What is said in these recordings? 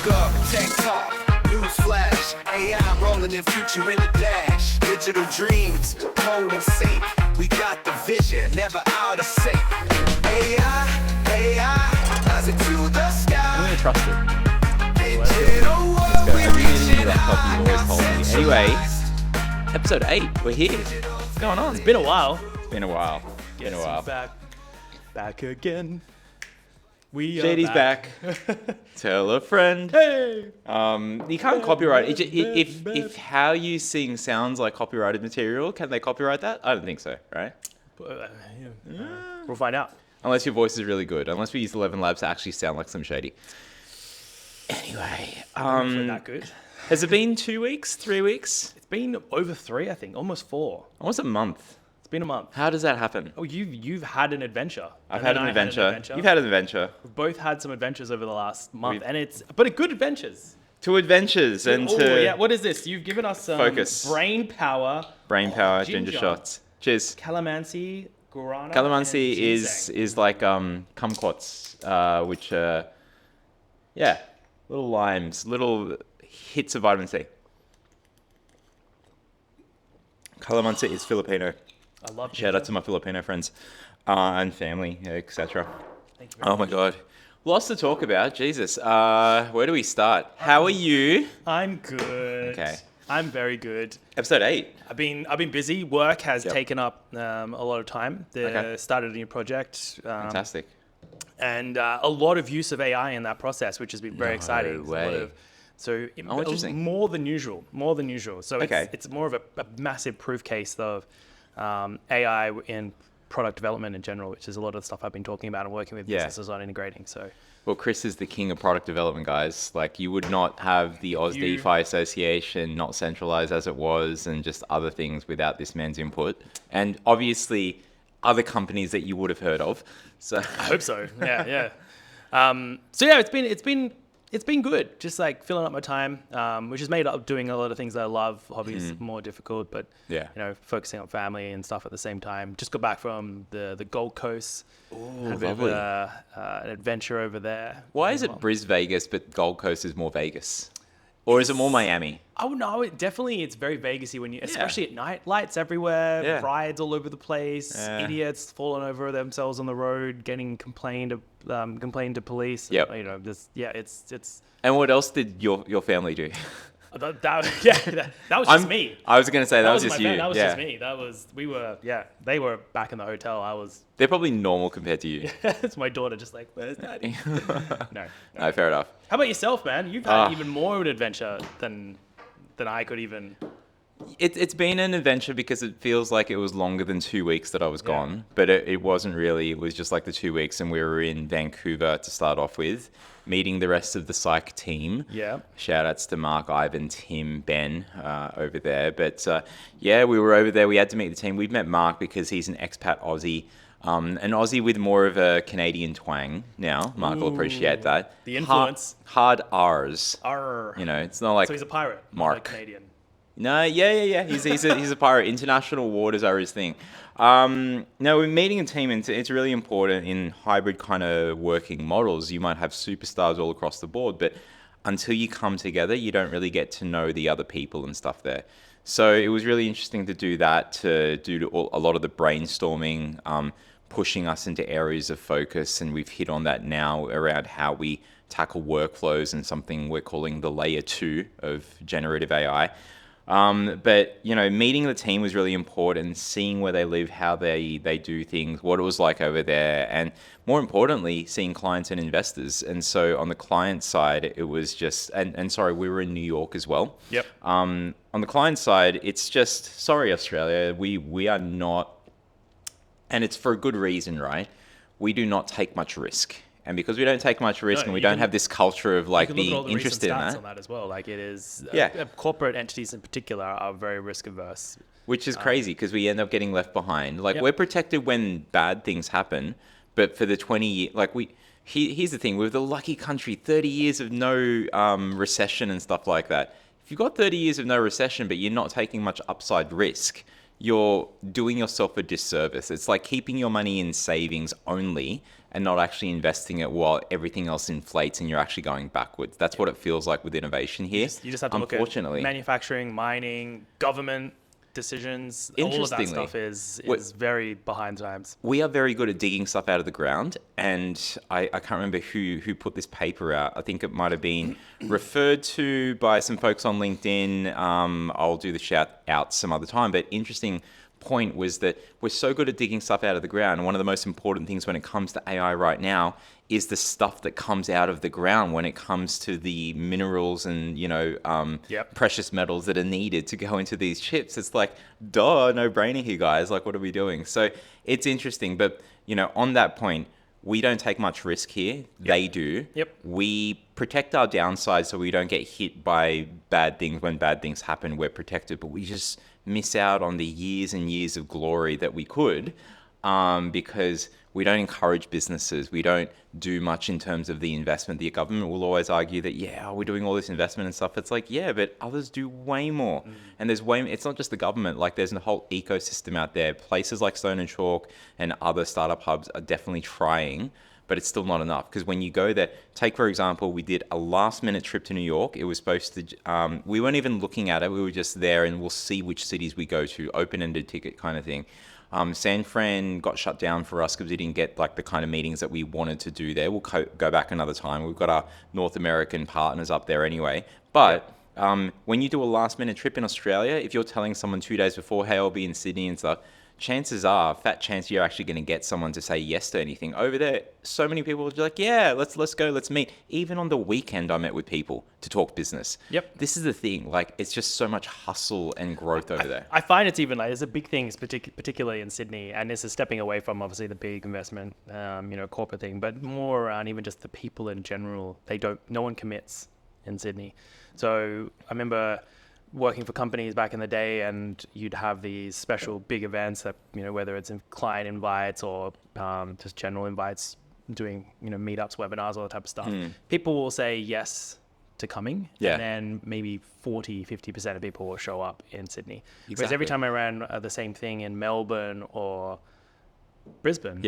Woke up, tech talk, news flash, AI rolling in future in a dash. Digital dreams, cold and safe. We got the vision, never out of sync. AI, as it to the sky. I'm gonna trust it. Digital world, we reaching high. Anyway, episode 8, we're here. What's going on? It's been a while. Been a while. Back again. We JD's are back. Tell a friend. Hey. You can't copyright it. If how you sing sounds like copyrighted material, can they copyright that? I don't think so, right? We'll find out. Unless your voice is really good. Unless we use 11 Labs to actually sound like some shady. Anyway, Hopefully that good. has it been 2 weeks, 3 weeks? It's been over 3, I think, almost 4. Almost a month. It's been a month. How does that happen? Oh, you've had an adventure. I've And had then an I adventure. You've had an adventure. We've both had some adventures over the last month, but good adventures. 2 adventures and yeah. What is this? You've given us some focus. brain power, ginger shots. Cheers. calamansi, guarana. Calamansi and ginseng. is like kumquats, which little limes, little hits of vitamin C. Calamansi is Filipino. I love Shout out to my Filipino friends and family, etc. Thank you very Oh my God. Lots to talk about. Jesus. Where do we start? How are you? I'm good. Okay. I'm very good. Episode 8. I've been busy. Work has Yep. taken up a lot of time. Okay. Started a new project. Fantastic. And a lot of use of AI in that process, which has been very exciting. There's a lot way. of- so interesting. more than usual. So Okay. it's more of a massive proof case of AI in product development in general, which is a lot of the stuff I've been talking about and working with businesses on integrating. So Well, Chris is the king of product development, guys. Like, you would not have the Oz You- DeFi Association not centralized as it was and just other things without this man's input. And obviously, other companies that you would have heard of. So I hope so. Yeah. So yeah, it's been good. Just like filling up my time, which has made up doing a lot of things that I love. Hobbies more difficult, but Yeah. focusing on family and stuff at the same time. Just got back from the Gold Coast. Ooh, Had a bit of lovely. an adventure over there. Why is it Bris Vegas, but Gold Coast is more Vegas? Or is it more Miami? Oh no, it's very Vegasy when especially at night. Lights everywhere, Yeah. rides all over the place, Yeah. idiots falling over themselves on the road, getting complained to police. Yep. It's And what else did your family do? that was just me. I was going to say that was wasn't just my you. friend, That was yeah. just me. They were back in the hotel. They're probably normal compared to you. It's my daughter just like, where's daddy? No. No, fair enough. How about yourself, man? You've had even more of an adventure than I could even. It's been an adventure because it feels like it was longer than 2 weeks that I was gone, but it wasn't really. It was just like the 2 weeks, and we were in Vancouver to start off with, meeting the rest of the psych team. Yeah. Shout outs to Mark, Ivan, Tim, Ben over there. But we were over there. We had to meet the team. We've met Mark because he's an expat Aussie. An Aussie with more of a Canadian twang now. Mark will appreciate that. The influence. Hard R's. Arr. It's not like... So he's a pirate, Mark. not a Canadian. No, yeah. He's a pirate. International waters are his thing. No, we're meeting a team, and it's really important in hybrid kind of working models. You might have superstars all across the board, but until you come together, you don't really get to know the other people and stuff there. So it was really interesting to do that, to do a lot of the brainstorming, pushing us into areas of focus, and we've hit on that now around how we tackle workflows and something we're calling the layer 2 of generative AI. But meeting the team was really important, seeing where they live, how they do things, what it was like over there, and more importantly, seeing clients and investors. And so on the client side, it was just, and sorry, we were in New York as well. Yep. On the client side, it's just, sorry, Australia, we are not, and it's for a good reason, right? We do not take much risk. And because we don't take much risk and we don't have this culture of like being interested in that. On that as well. Like it is, Yeah. corporate entities in particular are very risk averse. Which is crazy because we end up getting left behind. Like Yep. we're protected when bad things happen, but for the 20 years, like here's the thing, we're the lucky country, 30 years of no recession and stuff like that. If you've got 30 years of no recession, but you're not taking much upside risk, you're doing yourself a disservice. It's like keeping your money in savings only and not actually investing it while everything else inflates and you're actually going backwards. That's what it feels like with innovation here. You just have to look at Unfortunately, manufacturing, mining, government decisions. All of that Interestingly, stuff is very behind times. we are very good at digging stuff out of the ground, and I can't remember who put this paper out. I think it might have been referred to by some folks on LinkedIn. I'll do the shout out some other time, but interesting point was that we're so good at digging stuff out of the ground. And one of the most important things when it comes to AI right now is the stuff that comes out of the ground when it comes to the minerals and, precious metals that are needed to go into these chips. It's like, duh, no brainer here, guys. Like, what are we doing? So it's interesting. But, on that point, we don't take much risk here. Yep. They do. Yep. We protect our downside so we don't get hit by bad things. When bad things happen, we're protected. But we just miss out on the years and years of glory that we could because we don't encourage businesses. We don't do much in terms of the investment. The government will always argue that, we're doing all this investment and stuff. It's like, but others do way more. And there's it's not just the government. Like there's a whole ecosystem out there. Places like Stone and Chalk and other startup hubs are definitely trying, but it's still not enough. Because when you go there, take for example, we did a last minute trip to New York. It was supposed to, we weren't even looking at it. We were just there and we'll see which cities we go to, open-ended ticket kind of thing. San Fran got shut down for us because we didn't get like the kind of meetings that we wanted to do there. We'll go back another time. We've got our North American partners up there anyway. But when you do a last minute trip in Australia, if you're telling someone 2 days before, hey, I'll be in Sydney and stuff, chances are, fat chance you're actually going to get someone to say yes to anything. Over there, so many people are like, let's go, let's meet. Even on the weekend, I met with people to talk business. Yep. This is the thing. Like, it's just so much hustle and growth over there. I find it's even like there's a big thing, particularly in Sydney, and this is stepping away from obviously the big investment, corporate thing, but more around even just the people in general. No one commits in Sydney. So I remember working for companies back in the day, and you'd have these special big events that, whether it's client invites or just general invites, doing, meetups, webinars, all that type of stuff. People will say yes to coming, and then maybe 40-50% of people will show up in Sydney. Exactly. Whereas every time I ran the same thing in Melbourne or Brisbane,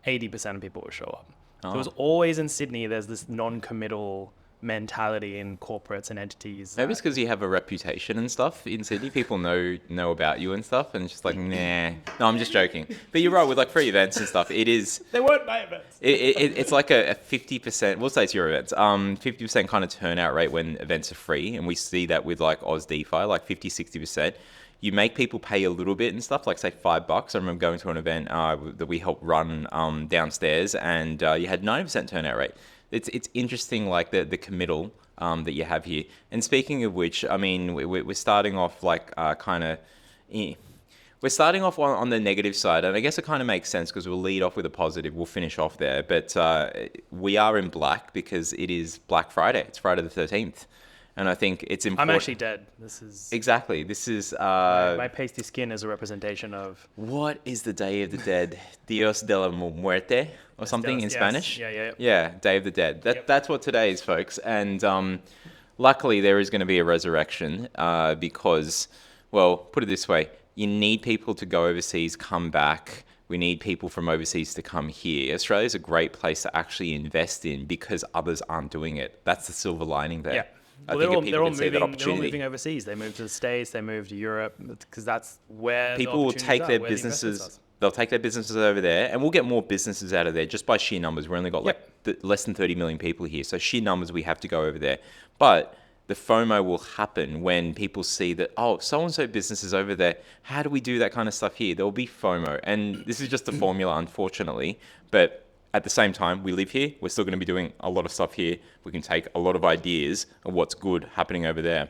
80% of people will show up. So it was always in Sydney, there's this non-committal mentality in corporates and entities. Maybe it's because you have a reputation and stuff in Sydney. People know about you and stuff, and it's just like, nah. No, I'm just joking. But you're right, with like free events and stuff, it is. They weren't my events. It's like a 50%. We'll say it's your events. 50% kind of turnout rate when events are free, and we see that with like Oz DeFi, like 50-60%. You make people pay a little bit and stuff, like say $5. I remember going to an event that we helped run downstairs, and you had 90% turnout rate. It's interesting, like the committal that you have here. And speaking of which, I mean, we're starting off like we're starting off on the negative side, and I guess it kind of makes sense because we'll lead off with a positive. We'll finish off there, but we are in black because it is Black Friday. It's Friday the 13th. And I think it's important. I'm actually dead. This is my pasty skin is a representation of what is the Day of the Dead? Dios de la Muerte or something in Spanish. Yeah, Day of the Dead. That's what today is, folks. And luckily there is going to be a resurrection because, well, put it this way: you need people to go overseas, come back. We need people from overseas to come here. Australia is a great place to actually invest in because others aren't doing it. That's the silver lining there. Yeah. Well, they're all moving overseas. They move to the States. They move to Europe because that's where people will take their businesses. They'll take their businesses over there, and we'll get more businesses out of there just by sheer numbers. We've only got less than 30 million people here, so sheer numbers we have to go over there. But the FOMO will happen when people see that, oh, so-and-so business is over there. How do we do that kind of stuff here? There will be FOMO, and this is just the formula, unfortunately. But at the same time, we live here. We're still going to be doing a lot of stuff here. We can take a lot of ideas of what's good happening over there,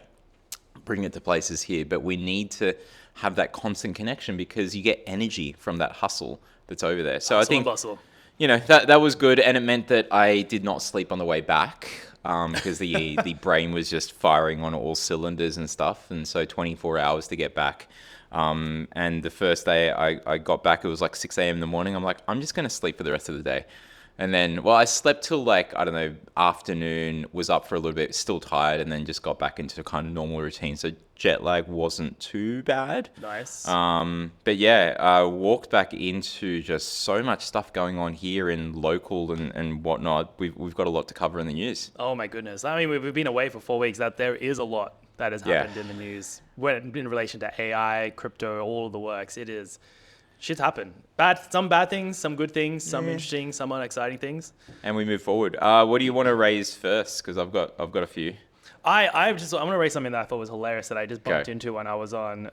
bring it to places here. But we need to have that constant connection because you get energy from that hustle that's over there. So I think, that was good. And it meant that I did not sleep on the way back because the brain was just firing on all cylinders and stuff. And so 24 hours to get back. And the first day I got back, it was like 6 a.m. in the morning. I'm like, I'm just going to sleep for the rest of the day. And then, well, I slept till like, I don't know, afternoon, was up for a little bit, still tired, and then just got back into kind of normal routine. So jet lag wasn't too bad. Nice. But yeah, I walked back into just so much stuff going on here in local and whatnot. We've got a lot to cover in the news. Oh my goodness. I mean, we've been away for 4 weeks. That there is a lot that has happened in the news when in relation to AI, crypto, all of the works. It is shit's happened. Some bad things, some good things, some interesting, some unexciting things. And we move forward. What do you want to raise first? Because I've got a few. I'm going to raise something that I thought was hilarious that I just bumped into when I was on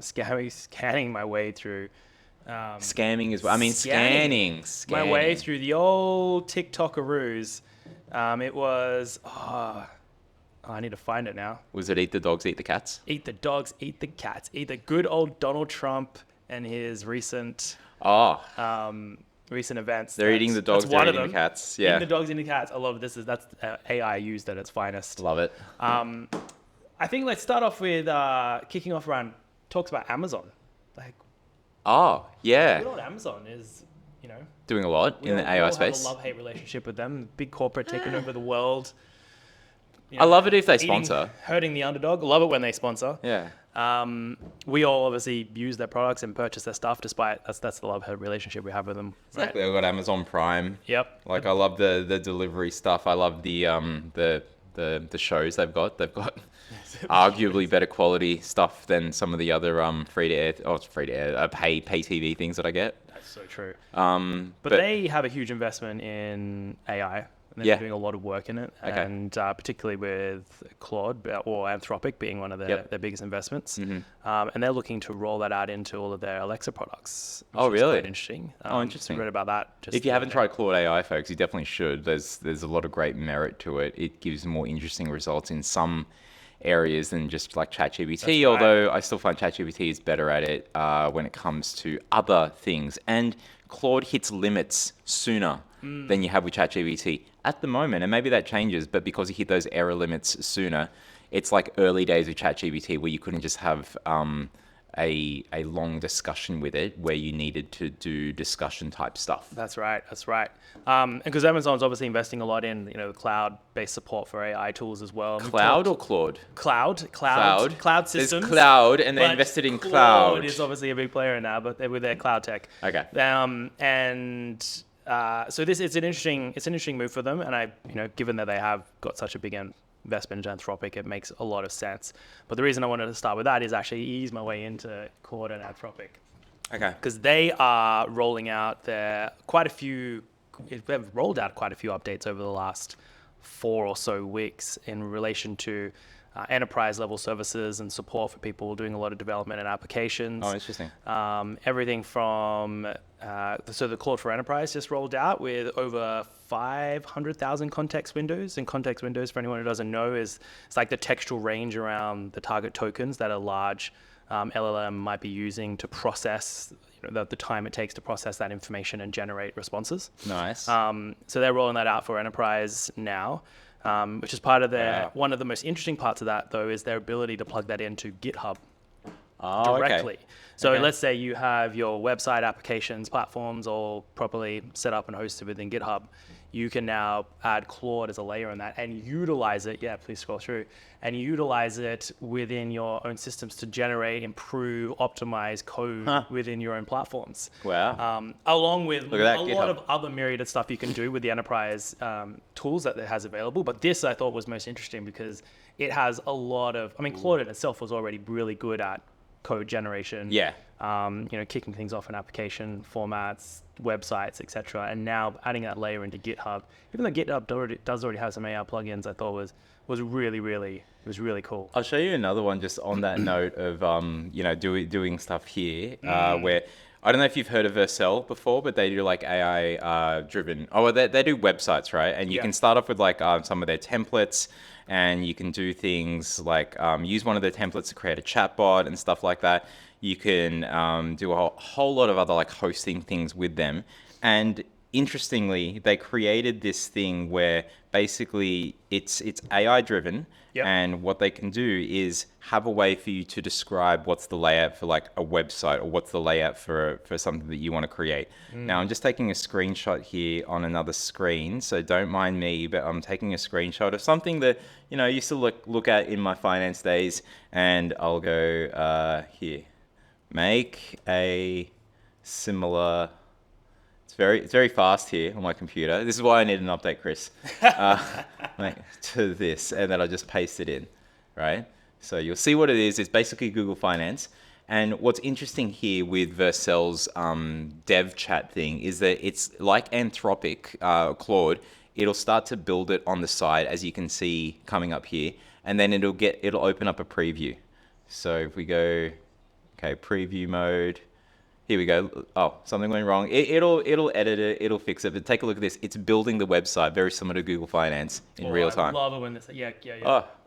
scanning my way through. Scamming as well. I mean, scanning. My way through the old TikTokaroos. It was, I need to find it now. Was it Eat the Dogs, Eat the Cats? Eat the dogs, eat the cats. Eat the good old Donald Trump and his recent events. They're eating the dogs, they're eating the cats. Yeah. Eating the dogs, eating the cats. I love this. That's AI used at its finest. Love it. I think let's start off with kicking off around talks about Amazon. Like, yeah. good old Amazon is, Doing a lot in the AI space. We have a love-hate relationship with them. Big corporate taking over the world. I love it if they sponsor. Hurting the underdog. Love it when they sponsor. Yeah. We all obviously use their products and purchase their stuff. Despite that's the love-hate relationship we have with them. Exactly. I've got Amazon Prime. Yep. Like I love the delivery stuff. I love the shows they've got. They've got arguably better quality stuff than some of the other pay TV things that I get. That's so true. But they have a huge investment in AI. And they're doing a lot of work in it, and particularly with Claude or Anthropic being one of their biggest investments. And they're looking to roll that out into all of their Alexa products. Oh, really? Quite interesting. Interesting. I read about that. If you haven't tried Claude AI, folks, you definitely should. There's a lot of great merit to it. It gives more interesting results in some areas than just like ChatGPT, although I still find ChatGPT is better at it when it comes to other things. And Claude hits limits sooner than you have with ChatGPT at the moment, and maybe that changes, but because you hit those error limits sooner, it's like early days of ChatGPT where you couldn't just have a long discussion with it where you needed to do discussion type stuff. That's right. And because Amazon's obviously investing a lot in cloud-based support for AI tools as well. Cloud or Claude? Cloud systems. There's cloud, and they invested in cloud. Claude is obviously a big player in that, but they're with their cloud tech. Okay. So this it's an interesting move for them, and given that they have got such a big investment in Anthropic, it makes a lot of sense. But the reason I wanted to start with that is actually ease my way into Claude and Anthropic. Okay. Because they are rolling out they've rolled out quite a few updates over the last 4 or so weeks in relation to enterprise level services and support for people doing a lot of development and applications. Oh, interesting. Everything from so the Claude for Enterprise just rolled out with over 500,000 context windows. And context windows, for anyone who doesn't know, it's like the textual range around the target tokens that a large LLM might be using to process the time it takes to process that information and generate responses. Nice. So they're rolling that out for enterprise now. Which is part of one of the most interesting parts of that, though, is their ability to plug that into GitHub directly. Okay. So let's say you have your website applications, platforms all properly set up and hosted within GitHub. You can now add Claude as a layer in that and utilize it. Yeah, please scroll through. And utilize it within your own systems to generate, improve, optimize code within your own platforms. Wow. Along with a GitHub. lot of other myriad of stuff you can do with the enterprise tools that it has available. But this I thought was most interesting because it has a lot of, Claude in itself was already really good at code generation. Yeah. Kicking things off in application formats, websites, etc. And now adding that layer into GitHub, even though GitHub does already have some AI plugins, I thought was really cool. I'll show you another one just on that note of doing stuff here where I don't know if you've heard of Vercel before, but they do like AI driven. They do websites, right? And you can start off with like some of their templates, and you can do things like use one of their templates to create a chatbot and stuff like that. You can do a whole lot of other like hosting things with them, and interestingly, they created this thing where basically it's AI driven, Yep. and what they can do is have a way for you to describe what's the layout for like a website, or what's the layout for something that you want to create. Now I'm just taking a screenshot here on another screen, so don't mind me, but I'm taking a screenshot of something that I used to look at in my finance days, and I'll go here, make a similar. It's very fast here on my computer. This is why I need an update, Chris. To this, and then I just paste it in, right? So you'll see what it is. It's basically Google Finance. And what's interesting here with Vercel's dev chat thing is that it's like Anthropic, Claude. It'll start to build it on the side, as you can see coming up here, and then it'll open up a preview. So if we go, okay, preview mode. Here we go. Oh, something went wrong. It'll edit it. It'll fix it. But take a look at this. It's building the website, very similar to Google Finance in real time. I love it when this. Yeah.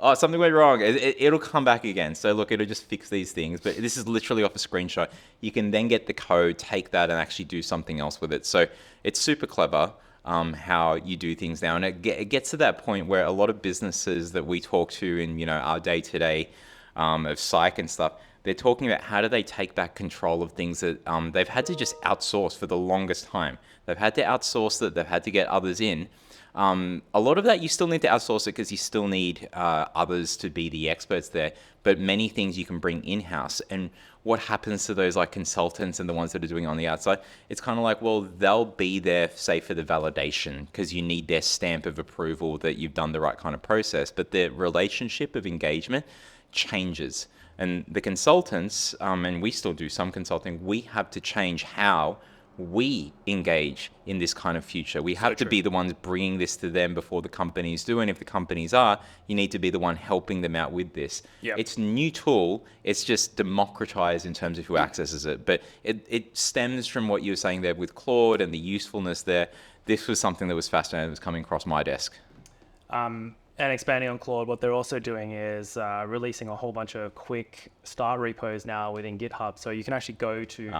Oh, something went wrong. It'll come back again. So look, it'll just fix these things. But this is literally off a screenshot. You can then get the code, take that, and actually do something else with it. So it's super clever how you do things now. And it gets to that point where a lot of businesses that we talk to in our day-to-day of psych and stuff, they're talking about how do they take back control of things that they've had to just outsource for the longest time. They've had to outsource it. They've had to get others in. A lot of that, you still need to outsource it because you still need others to be the experts there. But many things you can bring in-house. And what happens to those like consultants and the ones that are doing it on the outside? It's kind of like, well, they'll be there, say, for the validation because you need their stamp of approval that you've done the right kind of process. But the relationship of engagement changes. And the consultants, and we still do some consulting, we have to change how we engage in this kind of future. We have to be the ones bringing this to them before the companies do. And if the companies are, you need to be the one helping them out with this. Yep. It's a new tool. It's just democratized in terms of who accesses it. But it stems from what you were saying there with Claude and the usefulness there. This was something that was fascinating that was coming across my desk. And expanding on Claude, what they're also doing is releasing a whole bunch of quick start repos now within GitHub. So you can actually go to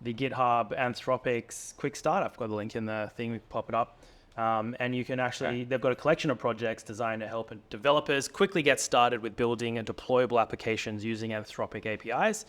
the GitHub Anthropic's quick start. I've got the link in the thing, we can pop it up. And you can actually, they've got a collection of projects designed to help developers quickly get started with building and deployable applications using Anthropic APIs.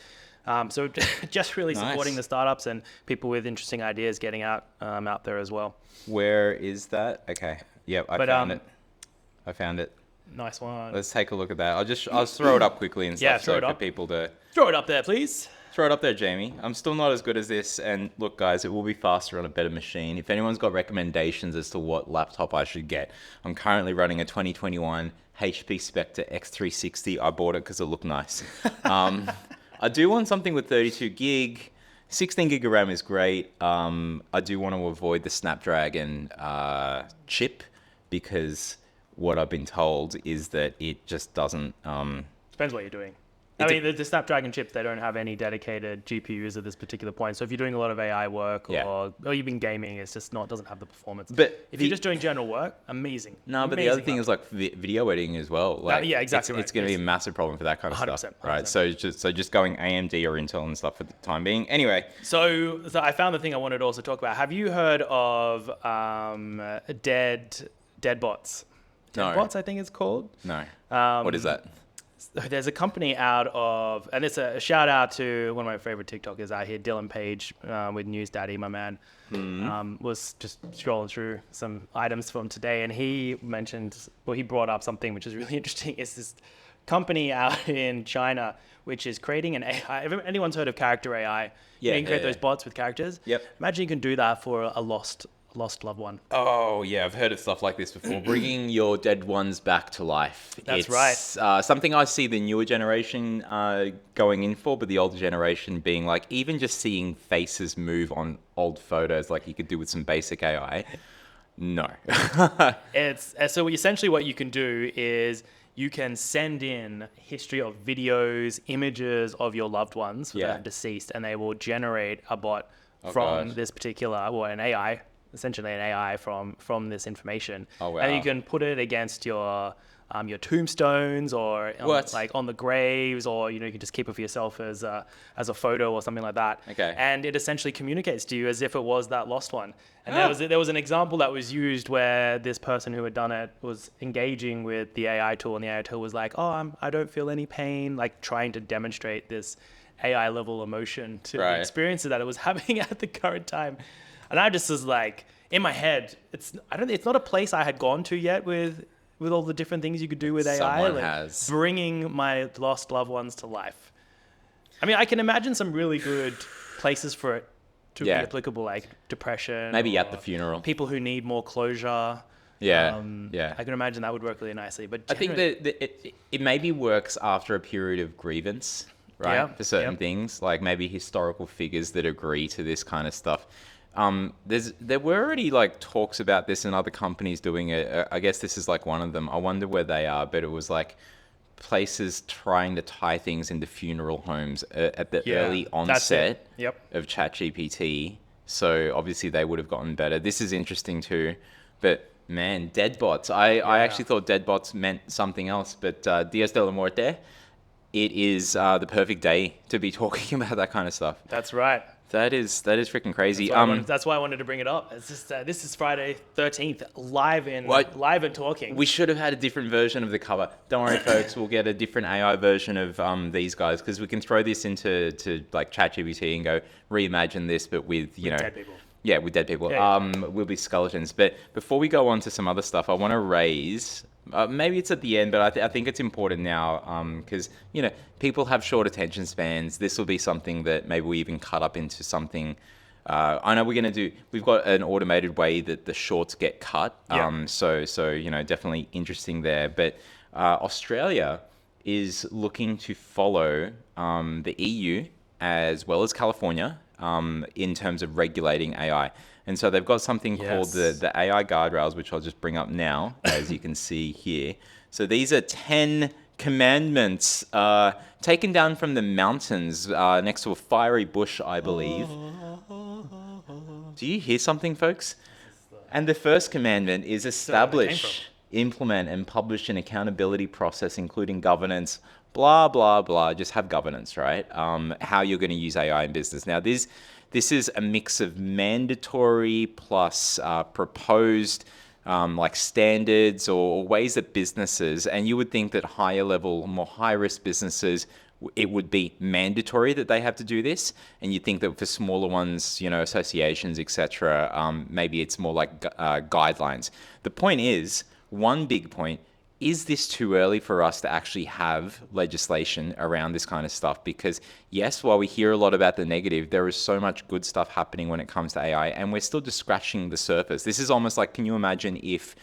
So just really supporting the startups and people with interesting ideas getting out there as well. Where is that? Okay. Yep, I found it. Nice one. Let's take a look at that. I'll just throw it up quickly and stuff for people to... Throw it up there, please. Throw it up there, Jamie. I'm still not as good as this. And look, guys, it will be faster on a better machine. If anyone's got recommendations as to what laptop I should get, I'm currently running a 2021 HP Spectre X360. I bought it because it looked nice. I do want something with 32 gig. 16 gig of RAM is great. I do want to avoid the Snapdragon chip because... what I've been told is that it just doesn't... Depends what you're doing. I mean, the Snapdragon chips, they don't have any dedicated GPUs at this particular point. So if you're doing a lot of AI work or you've been gaming, it's just doesn't have the performance. But if you're just doing general work, amazing. No, but the other thing is like video editing as well. Like, yeah, exactly. It's going to be a massive problem for that kind of 100%, stuff, right? So just going AMD or Intel and stuff for the time being. Anyway. So I found the thing I wanted to also talk about. Have you heard of Deadbots? Deadbots, I think it's called. No. What is that? There's a company out of, and it's a shout out to one of my favorite TikTokers out here, Dylan Page with News Daddy, my man. Was just scrolling through some items from today, and he brought up something which is really interesting. It's this company out in China which is creating an AI. If anyone's heard of character AI, you can create those bots with characters. Yep. Imagine you can do that for a lost loved one. Oh yeah, I've heard of stuff like this before. Bringing your dead ones back to life. That's right. Something I see the newer generation going in for, but the older generation being like, even just seeing faces move on old photos, like you could do with some basic AI. No. It's so essentially what you can do is you can send in history of videos, images of your loved ones that are deceased, and they will generate a bot from this particular, or an AI. essentially an AI from this information. Oh, wow. And you can put it against your tombstones or What? like on the graves, or you can just keep it for yourself as a photo or something like that. Okay. And it essentially communicates to you as if it was that lost one. And Ah. there was an example that was used where this person who had done it was engaging with the AI tool, and the AI tool was like, "Oh, I don't feel any pain," like trying to demonstrate this AI level emotion to Right. the experiences that it was having at the current time. And I just was like, in my head, it's not a place I had gone to yet with all the different things you could do with AI. Someone like has. bringing my lost loved ones to life. I mean, I can imagine some really good places for it to Yeah. be applicable, like depression. Maybe at or the funeral. People who need more closure. Yeah, yeah. I can imagine that would work really nicely. But I think that it maybe works after a period of grievance, right? Yeah, For certain yep. things, like maybe historical figures that agree to this kind of stuff. There were already like talks about this and other companies doing it. I guess this is like one of them. I wonder where they are, but it was like places trying to tie things into funeral homes at the early that's onset it. Yep. of ChatGPT. So obviously they would have gotten better. This is interesting too, but man, Deadbots. I actually thought Deadbots meant something else, but Dias de la Muerte, it is the perfect day to be talking about that kind of stuff. That's right. That is freaking crazy. That's why I wanted to bring it up. It's just this is Friday 13th, live and talking. We should have had a different version of the cover. Don't worry, folks. We'll get a different AI version of these guys, because we can throw this into like ChatGPT and go reimagine this, but with dead people. Yeah, with dead people. Yeah. We'll be skeletons. But before we go on to some other stuff, I want to raise. Maybe it's at the end, but I think it's important now because people have short attention spans. This will be something that maybe we even cut up into something. I know we've got an automated way that the shorts get cut. Yeah. So definitely interesting there. But Australia is looking to follow the EU as well as California in terms of regulating AI. And so they've got something called the AI Guardrails, which I'll just bring up now, as you can see here. So these are 10 commandments taken down from the mountains next to a fiery bush, I believe. Do you hear something, folks? And the first commandment is establish, implement, and publish an accountability process, including governance, blah, blah, blah. Just have governance, right? How you're going to use AI in business. Now, this is a mix of mandatory plus proposed like standards or ways that businesses, and you would think that higher level, more high risk businesses, it would be mandatory that they have to do this, and you think that for smaller ones, associations, etc., maybe it's more like guidelines. The point is, one big point, is this too early for us to actually have legislation around this kind of stuff? Because yes, while we hear a lot about the negative, there is so much good stuff happening when it comes to AI, and we're still just scratching the surface. This is almost like, can you imagine if,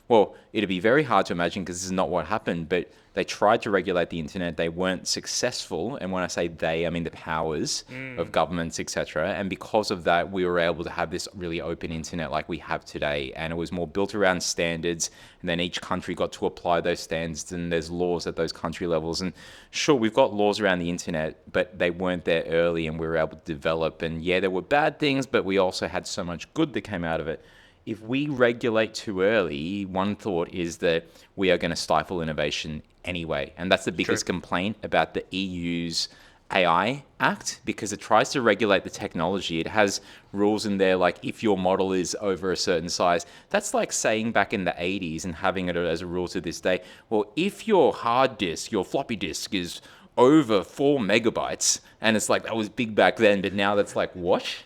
well, it'd be very hard to imagine because this is not what happened, but they tried to regulate the internet. They weren't successful. And when I say they, I mean the powers of governments, etc. And because of that, we were able to have this really open internet like we have today. And it was more built around standards. And then each country got to apply those standards, and there's laws at those country levels. And sure, we've got laws around the internet, but they weren't there early, and we were able to develop. And yeah, there were bad things, but we also had so much good that came out of it. If we regulate too early, one thought is that we are going to stifle innovation anyway. And that's the biggest complaint about the EU's AI Act, because it tries to regulate the technology. It has rules in there like if your model is over a certain size. That's like saying back in the 80s and having it as a rule to this day, well, if your hard disk, your floppy disk is over 4 megabytes, and it's like that was big back then, but now that's like, what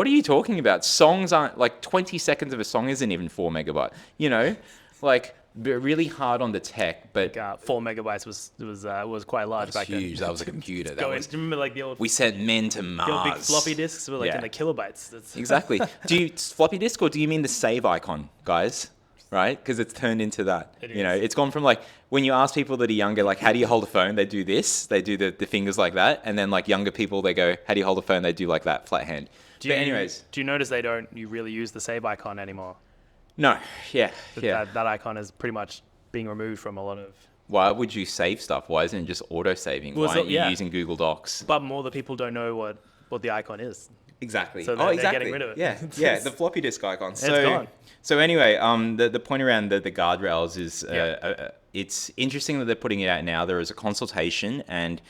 are you talking about? Songs aren't, like 20 seconds of a song isn't even 4 megabyte, like really hard on the tech, but 4 megabytes was quite large back then. huge. That was a computer. Do you remember like the old We sent men to the Mars. old big floppy disks were like in the kilobytes? Exactly. Do you floppy disk, or do you mean the save icon, guys? Right? Because it's turned into that. It's gone from like, when you ask people that are younger, like, how do you hold a phone? They do this. They do the fingers like that. And then like younger people, they go, how do you hold a phone? They do like that, flat hand. Do you notice you really use the save icon anymore? No. Yeah. That icon is pretty much being removed from a lot of... Why would you save stuff? Why isn't it just auto-saving? Why aren't you using Google Docs? But more the people don't know what the icon is. Exactly. So Oh, they're exactly. getting rid of it. Yeah, yeah. The floppy disk icon. It's gone. So anyway, the point around the guardrails is it's interesting that they're putting it out now. There is a consultation and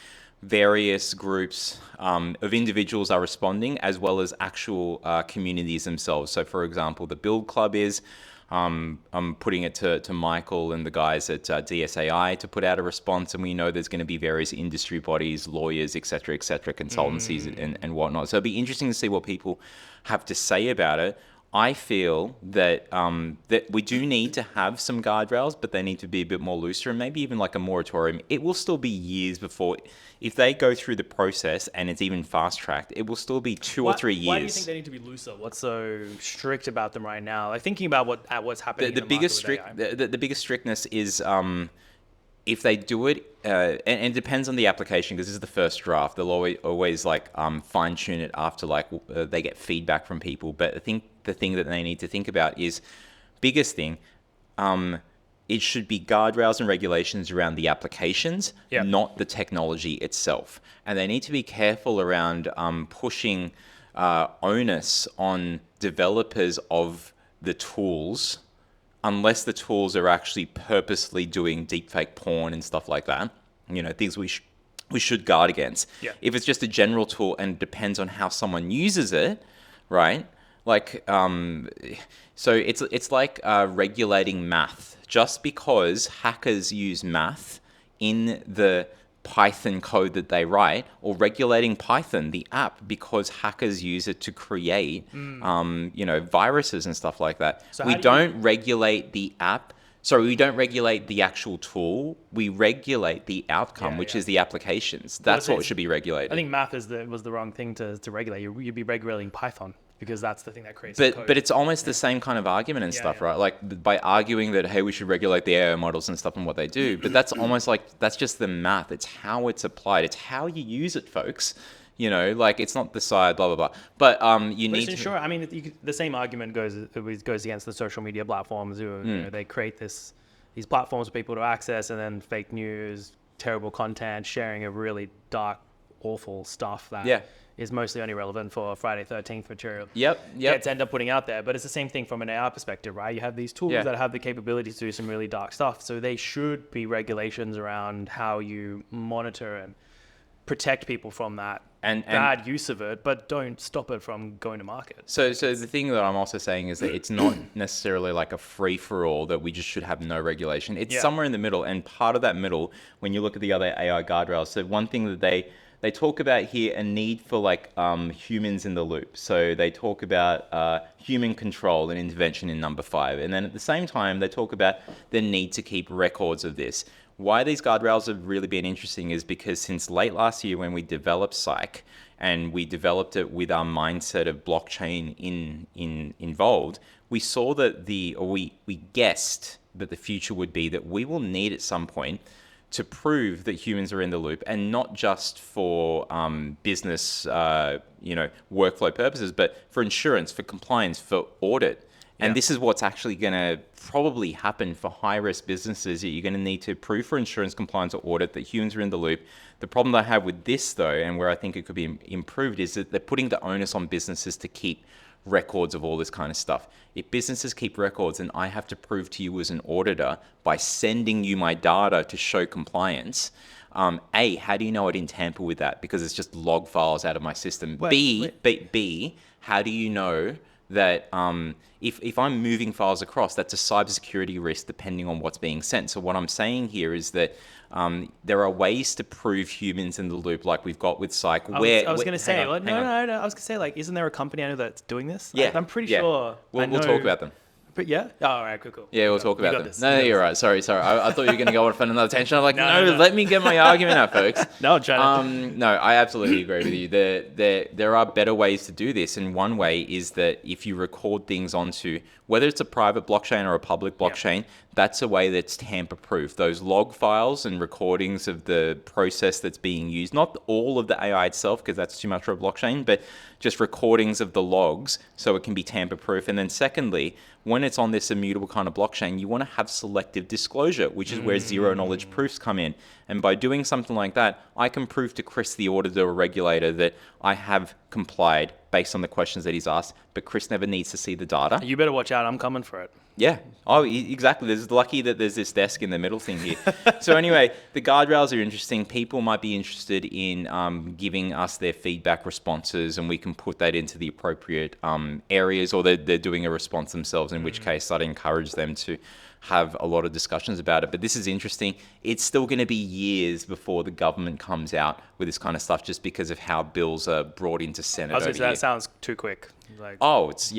various groups of individuals are responding, as well as actual communities themselves. So, for example, the Build Club is. I'm putting it to Michael and the guys at DSAI to put out a response, and we know there's going to be various industry bodies, lawyers, etc., consultancies and whatnot. So it'll be interesting to see what people have to say about it. I feel that that we do need to have some guardrails, but they need to be a bit more looser, and maybe even like a moratorium. It will still be years before, if they go through the process and it's even fast tracked, it will still be 2 or 3 years. Why do you think they need to be looser? What's so strict about them right now? Like thinking about what's happening. The biggest the biggest strictness is if they do it, and it depends on the application, because this is the first draft. They'll always like fine tune it after they get feedback from people. But I think the thing that they need to think about is, biggest thing, it should be guardrails and regulations around the applications, not the technology itself. And they need to be careful around pushing onus on developers of the tools, unless the tools are actually purposely doing deepfake porn and stuff like that. You know, things we should guard against. Yeah. If it's just a general tool and it depends on how someone uses it, right? Like, so it's like regulating math. Just because hackers use math in the Python code that they write, or regulating Python, the app, because hackers use it to create, viruses and stuff like that. So we don't regulate the app. Sorry, we don't regulate the actual tool. We regulate the outcome, which is the applications. That's what should be regulated. I think math was the wrong thing to regulate. You'd be regulating Python, because that's the thing that creates the code. But it's almost the same kind of argument and stuff, right? Like, by arguing that, hey, we should regulate the AI models and stuff and what they do. But that's almost like, that's just the math. It's how it's applied. It's how you use it, folks. You know, like, it's not the side, blah, blah, blah. But you need to... Sure, I mean, the same argument goes against the social media platforms who, they create these platforms for people to access, and then fake news, terrible content, sharing of really dark, awful stuff that is mostly only relevant for Friday 13th material. Gets end up putting out there. But it's the same thing from an AI perspective, right? You have these tools that have the capability to do some really dark stuff. So they should be regulations around how you monitor and protect people from that and bad use of it, but don't stop it from going to market. So the thing that I'm also saying is that it's not necessarily like a free-for-all that we just should have no regulation. It's somewhere in the middle, and part of that middle, when you look at the other AI guardrails, so one thing that they talk about here, a need for like humans in the loop. So they talk about human control and intervention in number 5. And then at the same time, they talk about the need to keep records of this. Why these guardrails have really been interesting is because since late last year, when we developed Psych, and we developed it with our mindset of blockchain involved, we saw that we guessed that the future would be that we will need at some point to prove that humans are in the loop, and not just for business, workflow purposes, but for insurance, for compliance, for audit. And this is what's actually going to probably happen for high-risk businesses. You're going to need to prove for insurance, compliance, or audit that humans are in the loop. The problem that I have with this, though, and where I think it could be improved, is that they're putting the onus on businesses to keep records of all this kind of stuff. If businesses keep records, and I have to prove to you as an auditor by sending you my data to show compliance, A, how do you know I didn't tamper with that? Because it's just log files out of my system. B, how do you know that if I'm moving files across, that's a cybersecurity risk depending on what's being sent. So what I'm saying here is that there are ways to prove humans in the loop, like we've got with Psych. I was going to say, I was going to say, like, isn't there a company I know that's doing this? Yeah, I'm pretty sure. We'll talk about them. But yeah? Oh, all right, cool. Yeah, we'll talk about them. No, you're right. Sorry. I thought you were going to go off on another tangent. I'm like, no, let me get my argument out, folks. No, I'm trying to... No, I absolutely agree with you. There are better ways to do this. And one way is that if you record things onto, whether it's a private blockchain or a public blockchain, that's a way that's tamper-proof. Those log files and recordings of the process that's being used, not all of the AI itself, because that's too much for a blockchain, but just recordings of the logs so it can be tamper-proof. And then secondly, when it's on this immutable kind of blockchain, you want to have selective disclosure, which is where zero-knowledge proofs come in. And by doing something like that, I can prove to Chris, the auditor or regulator, that I have complied based on the questions that he's asked, but Chris never needs to see the data. You better watch out. I'm coming for it. Yeah. Oh, exactly. There's lucky that there's this desk in the middle thing here. So anyway, the guardrails are interesting. People might be interested in giving us their feedback responses, and we can put that into the appropriate areas, or they're doing a response themselves, in which case I'd encourage them to have a lot of discussions about it. But this is interesting. It's still going to be years before the government comes out with this kind of stuff, just because of how bills are brought into Senate. I was over gonna say, here. that sounds too quick. Like, Oh, it's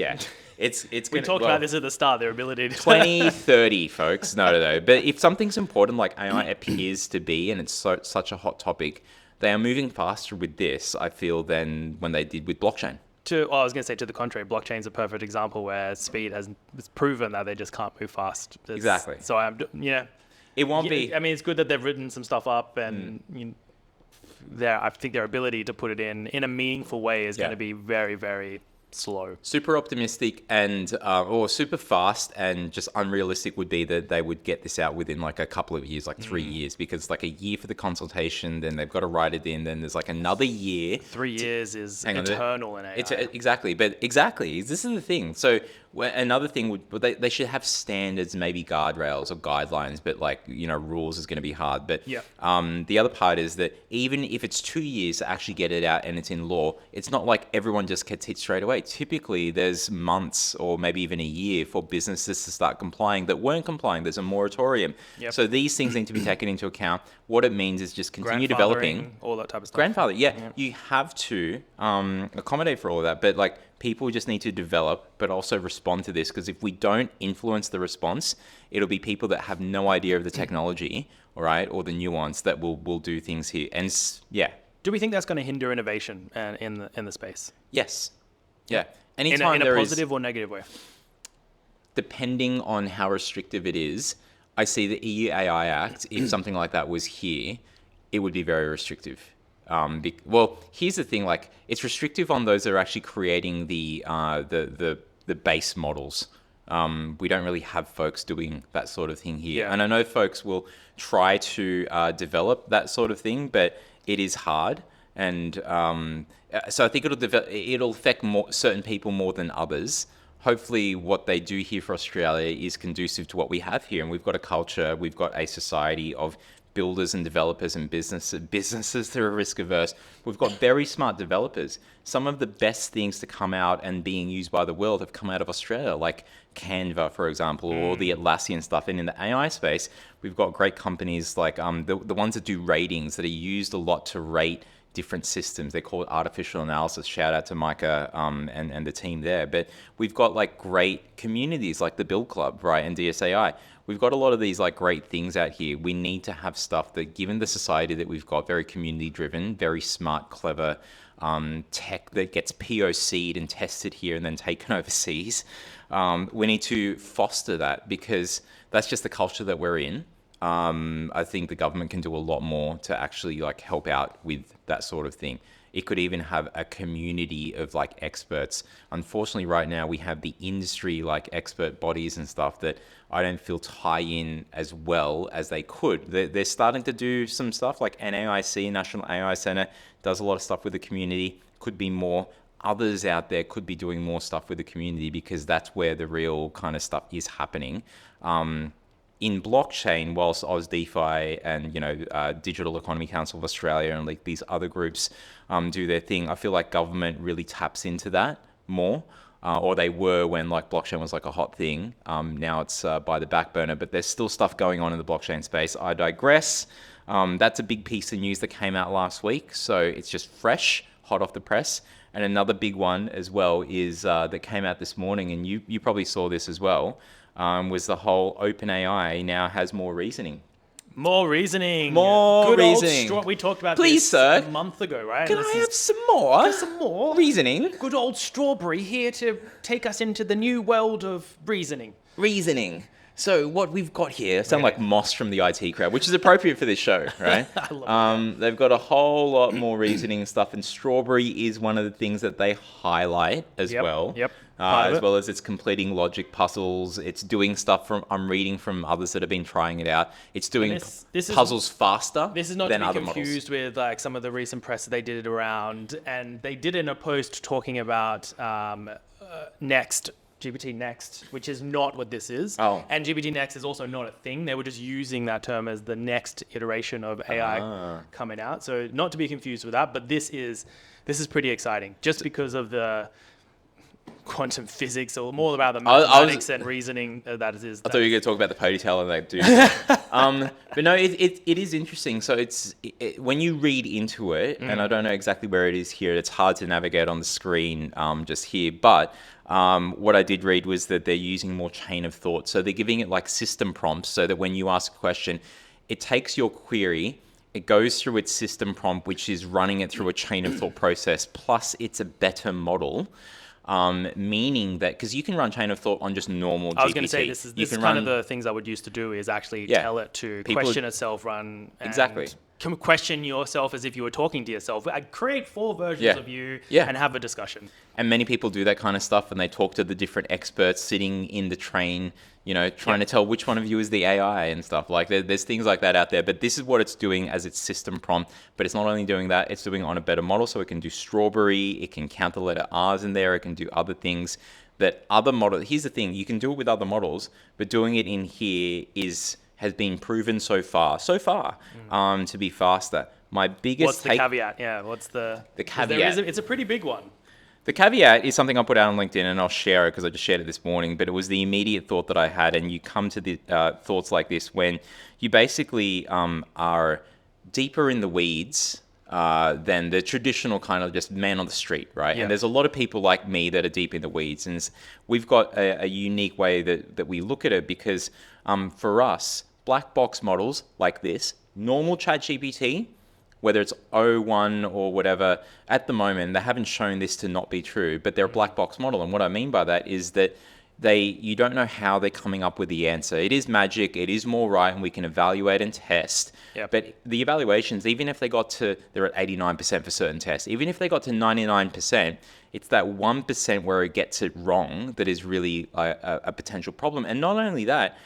we talked about this at the start. Their ability to 2030, folks. No. But if something's important like AI appears to be, and it's such a hot topic, they are moving faster with this, I feel, than when they did with blockchain. I was going to say, to the contrary, blockchain's a perfect example where speed it's proven that they just can't move fast. Exactly. So It won't be. I mean, it's good that they've written some stuff up, and I think their ability to put it in a meaningful way is going to be very, very slow. Super optimistic and or super fast and just unrealistic would be that they would get this out within like a couple of years, like 3 years, because like a year for the consultation, then they've got to write it in, then there's like another year. 3 years is Hang on, eternal in AI. It's exactly, this is the thing. So another thing would, they should have standards, maybe guardrails or guidelines, but like, rules is going to be hard. But the other part is that even if it's 2 years to actually get it out and it's in law, it's not like everyone just gets hit straight away. Typically, there's months or maybe even a year for businesses to start complying that weren't complying. There's a moratorium. Yep. So these things need to be taken into account. What it means is just continue developing. All that type of stuff. Grandfather, you have to accommodate for all of that, but like people just need to develop, but also respond to this, because if we don't influence the response, it'll be people that have no idea of the technology, all right, or the nuance that will do things here. And do we think that's going to hinder innovation in the space? Yes. Yeah. Anytime in a positive or negative way? Depending on how restrictive it is, I see the EU AI Act, if something like that was here, it would be very restrictive. Well, here's the thing: like, it's restrictive on those that are actually creating the base models. We don't really have folks doing that sort of thing here, and I know folks will try to develop that sort of thing, but it is hard. And so I think it'll affect certain people more than others. Hopefully what they do here for Australia is conducive to what we have here. And we've got a culture, we've got a society of builders and developers and businesses that are risk averse. We've got very smart developers. Some of the best things to come out and being used by the world have come out of Australia, like Canva, for example, or the Atlassian stuff. And in the AI space, we've got great companies like the ones that do ratings that are used a lot to rate different systems. They're called artificial analysis. Shout out to Micah and the team there. But we've got like great communities like the Build Club, right, and DSAI. We've got a lot of these like great things out here. We need to have stuff that, given the society that we've got, very community driven, very smart, clever tech that gets POC'd and tested here and then taken overseas. We need to foster that, because that's just the culture that we're in. I think the government can do a lot more to actually like help out with that sort of thing. It could even have a community of like experts. Unfortunately, right now we have the industry like expert bodies and stuff that I don't feel tie in as well as they could. They're starting to do some stuff like NAIC, National AI Center, does a lot of stuff with the community. Could be more. Others out there could be doing more stuff with the community, because that's where the real kind of stuff is happening. In blockchain, whilst DeFi and Digital Economy Council of Australia and like these other groups do their thing, I feel like government really taps into that more, or they were when like blockchain was like a hot thing. Now it's by the back burner, but there's still stuff going on in the blockchain space. I digress. That's a big piece of news that came out last week, so it's just fresh, hot off the press. And another big one as well is that came out this morning, and you probably saw this as well. Was the whole OpenAI now has more reasoning. More reasoning. Good reasoning. We talked about Please, this sir. a month ago, right? Can I have some more? Have some more reasoning? Good old Strawberry here to take us into the new world of reasoning. Reasoning. So what we've got here sound like Moss from the IT crowd, which is appropriate for this show, right? I love They've got a whole lot more reasoning and stuff, and Strawberry is one of the things that they highlight as well. Yep. Part of As it. well as it's completing logic puzzles. It's doing stuff from I'm reading from others that have been trying it out. It's doing this is- puzzles faster This is not than to be other models. confused with like some of the recent press that they did around, and they did in a post talking about Next, GPT Next, which is not what this is. Oh. And GPT Next is also not a thing. They were just using that term as the next iteration of AI coming out. So not to be confused with that, but this is pretty exciting just because of the quantum physics, or more about the mathematics and reasoning that it is. I thought you were going to talk about the ponytail and that dude. But no, it is interesting. So when you read into it, and I don't know exactly where it is here, it's hard to navigate on the screen just here. But what I did read was that they're using more chain of thought. So they're giving it like system prompts so that when you ask a question, it takes your query, it goes through its system prompt, which is running it through a chain of thought process, plus it's a better model. Meaning that, because you can run chain of thought on just normal GPT. I was going to say, this is kind of the things I would used to do, is actually tell it to question itself, run. And Exactly. question yourself as if you were talking to yourself. I'd create 4 versions of you and have a discussion. And many people do that kind of stuff, and they talk to the different experts sitting in the train, trying to tell which one of you is the AI and stuff. Like there's things like that out there, but this is what it's doing as its system prompt. But it's not only doing that, it's doing it on a better model. So it can do Strawberry, it can count the letter R's in there, it can do other things that other models. Here's the thing, you can do it with other models, but doing it in here has been proven so far to be faster. My biggest What's the caveat? Yeah, what's the caveat? It's a pretty big one. The caveat is something I put out on LinkedIn, and I'll share it because I just shared it this morning, but it was the immediate thought that I had, and you come to the thoughts like this when you basically are deeper in the weeds than the traditional kind of just man on the street, right? Yeah. And there's a lot of people like me that are deep in the weeds, and we've got a unique way that we look at it because for us, black box models like this, normal ChatGPT, whether it's O1 or whatever, at the moment, they haven't shown this to not be true, but they're a black box model. And what I mean by that is that you don't know how they're coming up with the answer. It is magic, it is more right, and we can evaluate and test. Yep. But the evaluations, even if they're at 89% for certain tests, even if they got to 99%, it's that 1% where it gets it wrong that is really a potential problem. And not only that,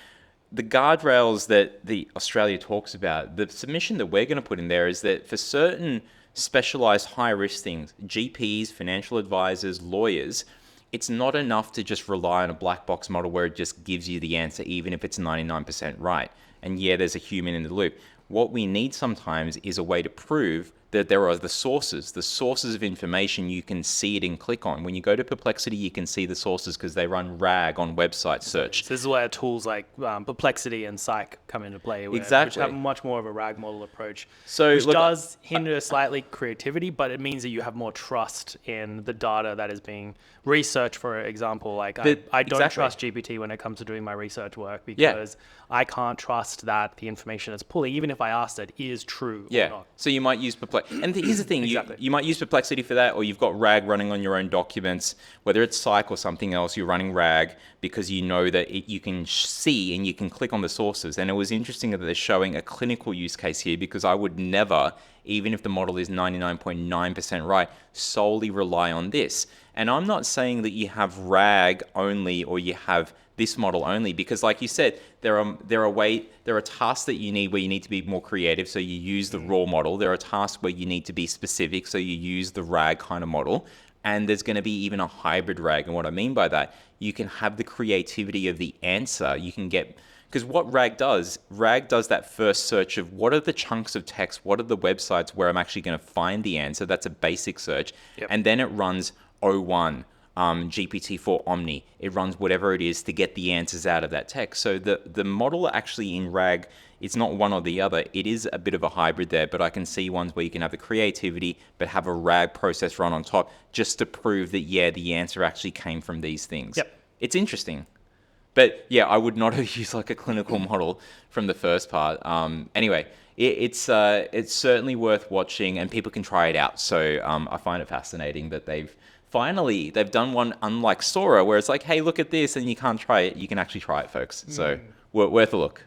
the guardrails that the Australia talks about, the submission that we're going to put in there is that for certain specialized high-risk things, GPs, financial advisors, lawyers, it's not enough to just rely on a black box model where it just gives you the answer, even if it's 99% right. And yeah, there's a human in the loop. What we need sometimes is a way to prove that there are the sources of information. You can see it and click on. When you go to Perplexity, you can see the sources because they run RAG on website search. So this is where tools like Perplexity and Psych come into play, which Exactly. have much more of a RAG model approach, So which look, does hinder slightly creativity, but it means that you have more trust in the data that is being researched. For example, like I don't exactly. trust GPT when it comes to doing my research work because I can't trust that the information it's pulling, even if I asked it, is true or not. So you might use Perplexity. And here's the thing, Exactly. you might use Perplexity for that, or you've got RAG running on your own documents, whether it's Psych or something else, you're running RAG because you know that you can see and you can click on the sources. And it was interesting that they're showing a clinical use case here because I would never, even if the model is 99.9% right, solely rely on this. And I'm not saying that you have RAG only or you have this model only, because like you said, there are tasks that you need where you need to be more creative, so you use the raw model. There are tasks where you need to be specific, so you use the RAG kind of model. And there's going to be even a hybrid RAG. And what I mean by that, you can have the creativity of the answer. You can get, because what RAG does that first search of what are the chunks of text, what are the websites where I'm actually going to find the answer. That's a basic search. Yep. And then it runs O1, GPT-4 Omni. It runs whatever it is to get the answers out of that text. So the model actually in RAG, it's not one or the other. It is a bit of a hybrid there, but I can see ones where you can have the creativity, but have a RAG process run on top just to prove that, yeah, the answer actually came from these things. Yep. It's interesting. But yeah, I would not have used like a clinical model from the first part. Anyway, it's certainly worth watching, and people can try it out. So I find it fascinating that they've done one unlike Sora, where it's like, hey, look at this, and you can't try it. You can actually try it, folks. So Worth a look.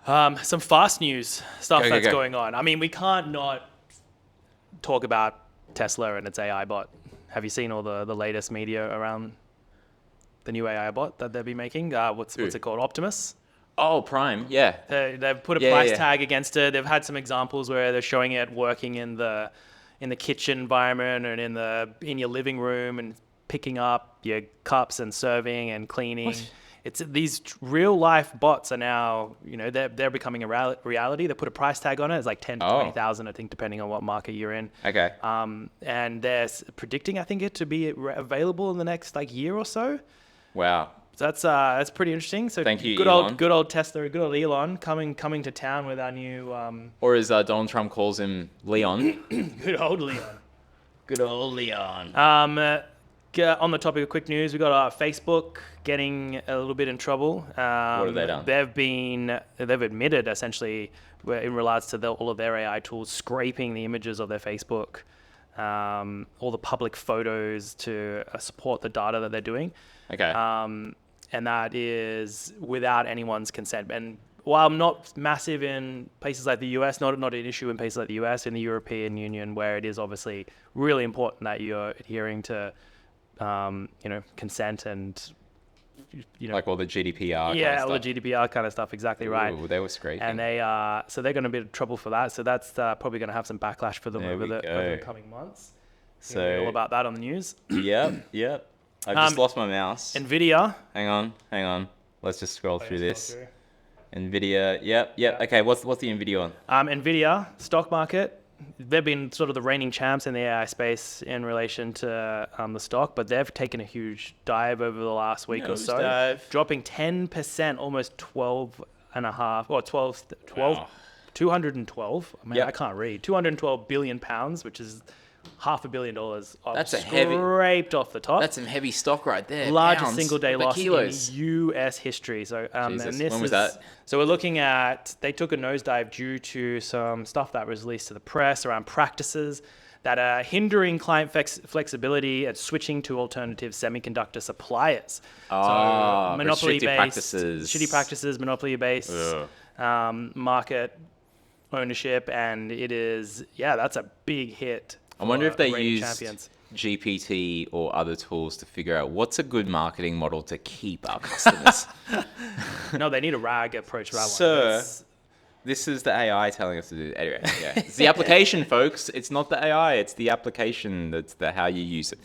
Some fast news stuff Go, go, that's go. going on. I mean, we can't not talk about Tesla and its AI bot. Have you seen all the latest media around the new AI bot that they'll be making? What's it called? Optimus? Oh, Prime, yeah. They've put a Yeah, price yeah. tag against it. They've had some examples where they're showing it working in the kitchen environment and in your living room and picking up your cups and serving and cleaning. What? It's these real life bots are now, they're becoming a reality. They put a price tag on it. It's like 10 to 20,000, I think, depending on what market you're in. Okay. And they're predicting, I think, it to be available in the next year or so. Wow. So that's pretty interesting. So Thank you, good Elon. old Tesla, good old Elon coming to town with our new Or as Donald Trump calls him, Leon. good old Leon. Good old Leon. On the topic of quick news, we got Facebook getting a little bit in trouble. What have they done? They've admitted essentially in regards to all of their AI tools scraping the images of their Facebook, all the public photos to support the data that they're doing. Okay. And that is without anyone's consent. And while I'm not massive in places like the US, not an issue in places like the US, in the European Union, where it is obviously really important that you're adhering to, consent and, like all the GDPR yeah, kind all of the stuff. GDPR kind of stuff, exactly right. Ooh, they were scraping. And so they're going to be in trouble for that. So that's probably going to have some backlash for them over the coming months. So You'll hear all about that on the news. Yep. I've just lost my mouse. Nvidia. Hang on. Let's just scroll through this. Nvidia. Yep. Okay, what's the Nvidia on? Nvidia stock market. They've been sort of the reigning champs in the AI space in relation to the stock, but they've taken a huge dive over the last week or so, Nosedive. dropping 10%, almost 12 and a half, or 12, Wow. 212. I mean, Yep. I can't read. 212 billion pounds, which is $500 million. That's a heavy- scraped off the top. That's some heavy stock right there. Largest Pounds. single day What about loss kilos? in US history. So, Jesus. and this When was is, that? So we're looking at, they took a nosedive due to some stuff that was released to the press around practices that are hindering client flexibility and switching to alternative semiconductor suppliers. Ah, So monopoly-based, restrictive practices. shitty practices, monopoly-based market ownership, and it is, that's a big hit. I wonder if they reigning used champions. GPT or other tools to figure out what's a good marketing model to keep our customers. No, they need a RAG approach to that one. Sir. That's- This is the AI telling us to do. Anyway, yeah, it's the application, folks. It's not the AI. It's the application. That's how you use it.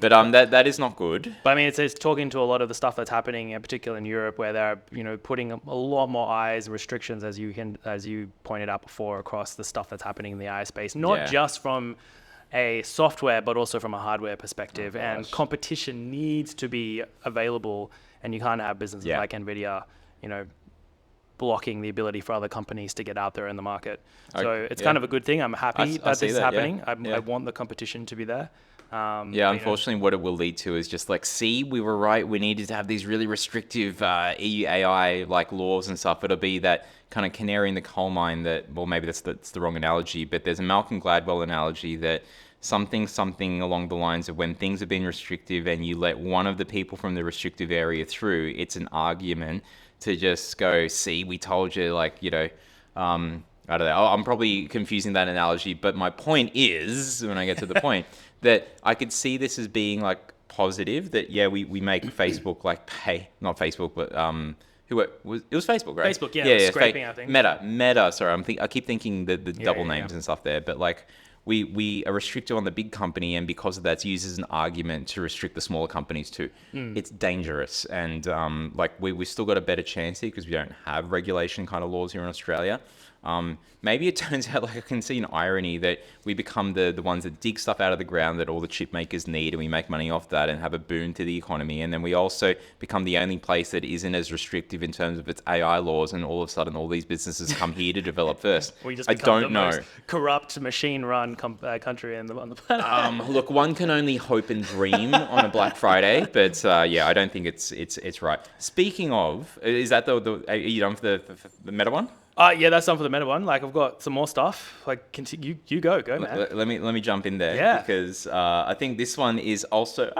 But that is not good. But I mean, it's talking to a lot of the stuff that's happening, in particular in Europe, where they're putting a lot more eyes, restrictions, as you pointed out before, across the stuff that's happening in the AI space, not Yeah. just from a software, but also from a hardware perspective. And gosh. competition needs to be available, and you can't have businesses Yeah. like Nvidia, blocking the ability for other companies to get out there in the market. So it's kind of a good thing. I'm happy I that see this is that, yeah. happening. Yeah. I want the competition to be there. Yeah, but, you know, unfortunately, what it will lead to is just like, see, we were right. We needed to have these really restrictive EU AI like laws and stuff. It'll be that kind of canary in the coal mine that, well, maybe that's the wrong analogy, but there's a Malcolm Gladwell analogy that something along the lines of when things have been restrictive and you let one of the people from the restrictive area through, it's an argument to just go, see, we told you, I don't know. I'm probably confusing that analogy, but my point is, when I get to the point, that I could see this as being like positive, that we make Facebook not Facebook, but it was Facebook, right? Facebook, yeah, scraping, I think. Meta. Sorry, I keep thinking the double yeah, names yeah. and stuff there, but like we are restricted on the big company, and because of that, it's used as an argument to restrict the smaller companies too. It's dangerous, and we still got a better chance here because we don't have regulation kind of laws here in Australia. Maybe it turns out, I can see an irony that we become the ones that dig stuff out of the ground that all the chip makers need, and we make money off that and have a boon to the economy. And then we also become the only place that isn't as restrictive in terms of its AI laws, and all of a sudden all these businesses come here to develop first. We just I become don't the know. most corrupt, machine-run country on the planet. Look, one can only hope and dream on a Black Friday, but I don't think it's right. Speaking of, is that are you done for the Meta one? Yeah, that's done for the Meta one. Like, I've got some more stuff. Like, continue. You go, man. Let me jump in there. Yeah. Because I think this one is also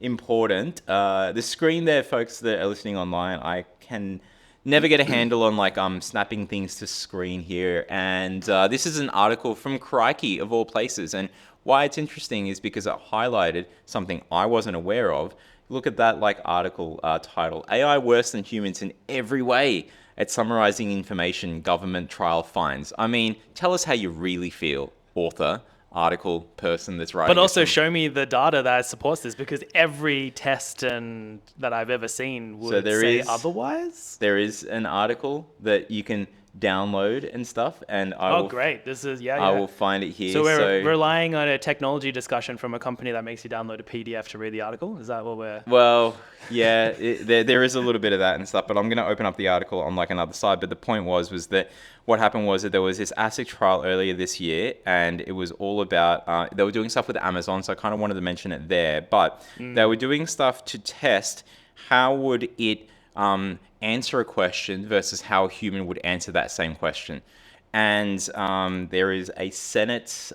important. The screen there, folks that are listening online, I can never get a handle on like snapping things to screen here. And this is an article from Crikey of all places. And why it's interesting is because it highlighted something I wasn't aware of. Look at that like article title: AI worse than humans in every way at summarizing information government trial finds. I mean, tell us how you really feel, author, article, person that's writing. But also this. show me the data that supports this, because every test that I've ever seen would say otherwise. There is an article that you can download and stuff, and Great. This is I will find it here. So we're relying on a technology discussion from a company that makes you download a PDF to read the article. Is that what we're? Well, yeah, there is a little bit of that and stuff, but I'm going to open up the article on like another side. But the point was that what happened was that there was this ASIC trial earlier this year, and it was all about they were doing stuff with Amazon, so I kind of wanted to mention it there. But they were doing stuff to test how would it answer a question versus how a human would answer that same question. And there is a Senate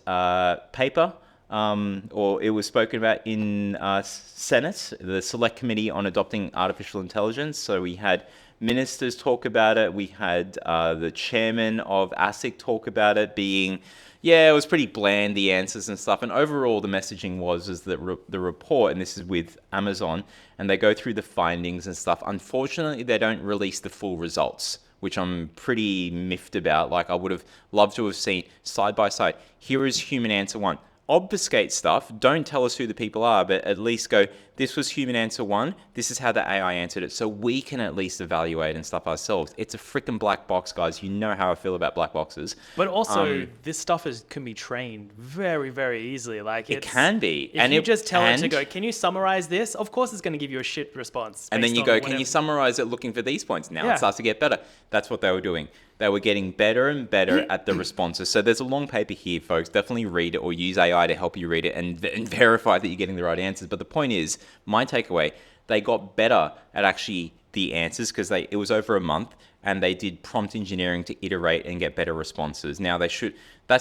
paper, or it was spoken about in Senate, the Select Committee on Adopting Artificial Intelligence. So we had ministers talk about it. We had the chairman of ASIC talk about it being, it was pretty bland, the answers and stuff. And overall, the messaging is that the report, and this is with Amazon, and they go through the findings and stuff. Unfortunately, they don't release the full results, which I'm pretty miffed about. Like, I would have loved to have seen side by side. Here is human answer one. Obfuscate stuff. Don't tell us who the people are, but at least go, this was human answer one. This is how the AI answered it. So we can at least evaluate and stuff ourselves. It's a freaking black box, guys. You know how I feel about black boxes. But also, this stuff can be trained very, very easily. Like it can be. If you just tell it to go, can you summarize this? Of course, it's going to give you a shit response. And then you go, can you summarize it looking for these points? Now it starts to get better. That's what they were doing. They were getting better and better at the responses. So there's a long paper here, folks. Definitely read it or use AI to help you read it and verify that you're getting the right answers. But the point is, my takeaway, they got better at actually the answers because it was over a month, and they did prompt engineering to iterate and get better responses. Now that's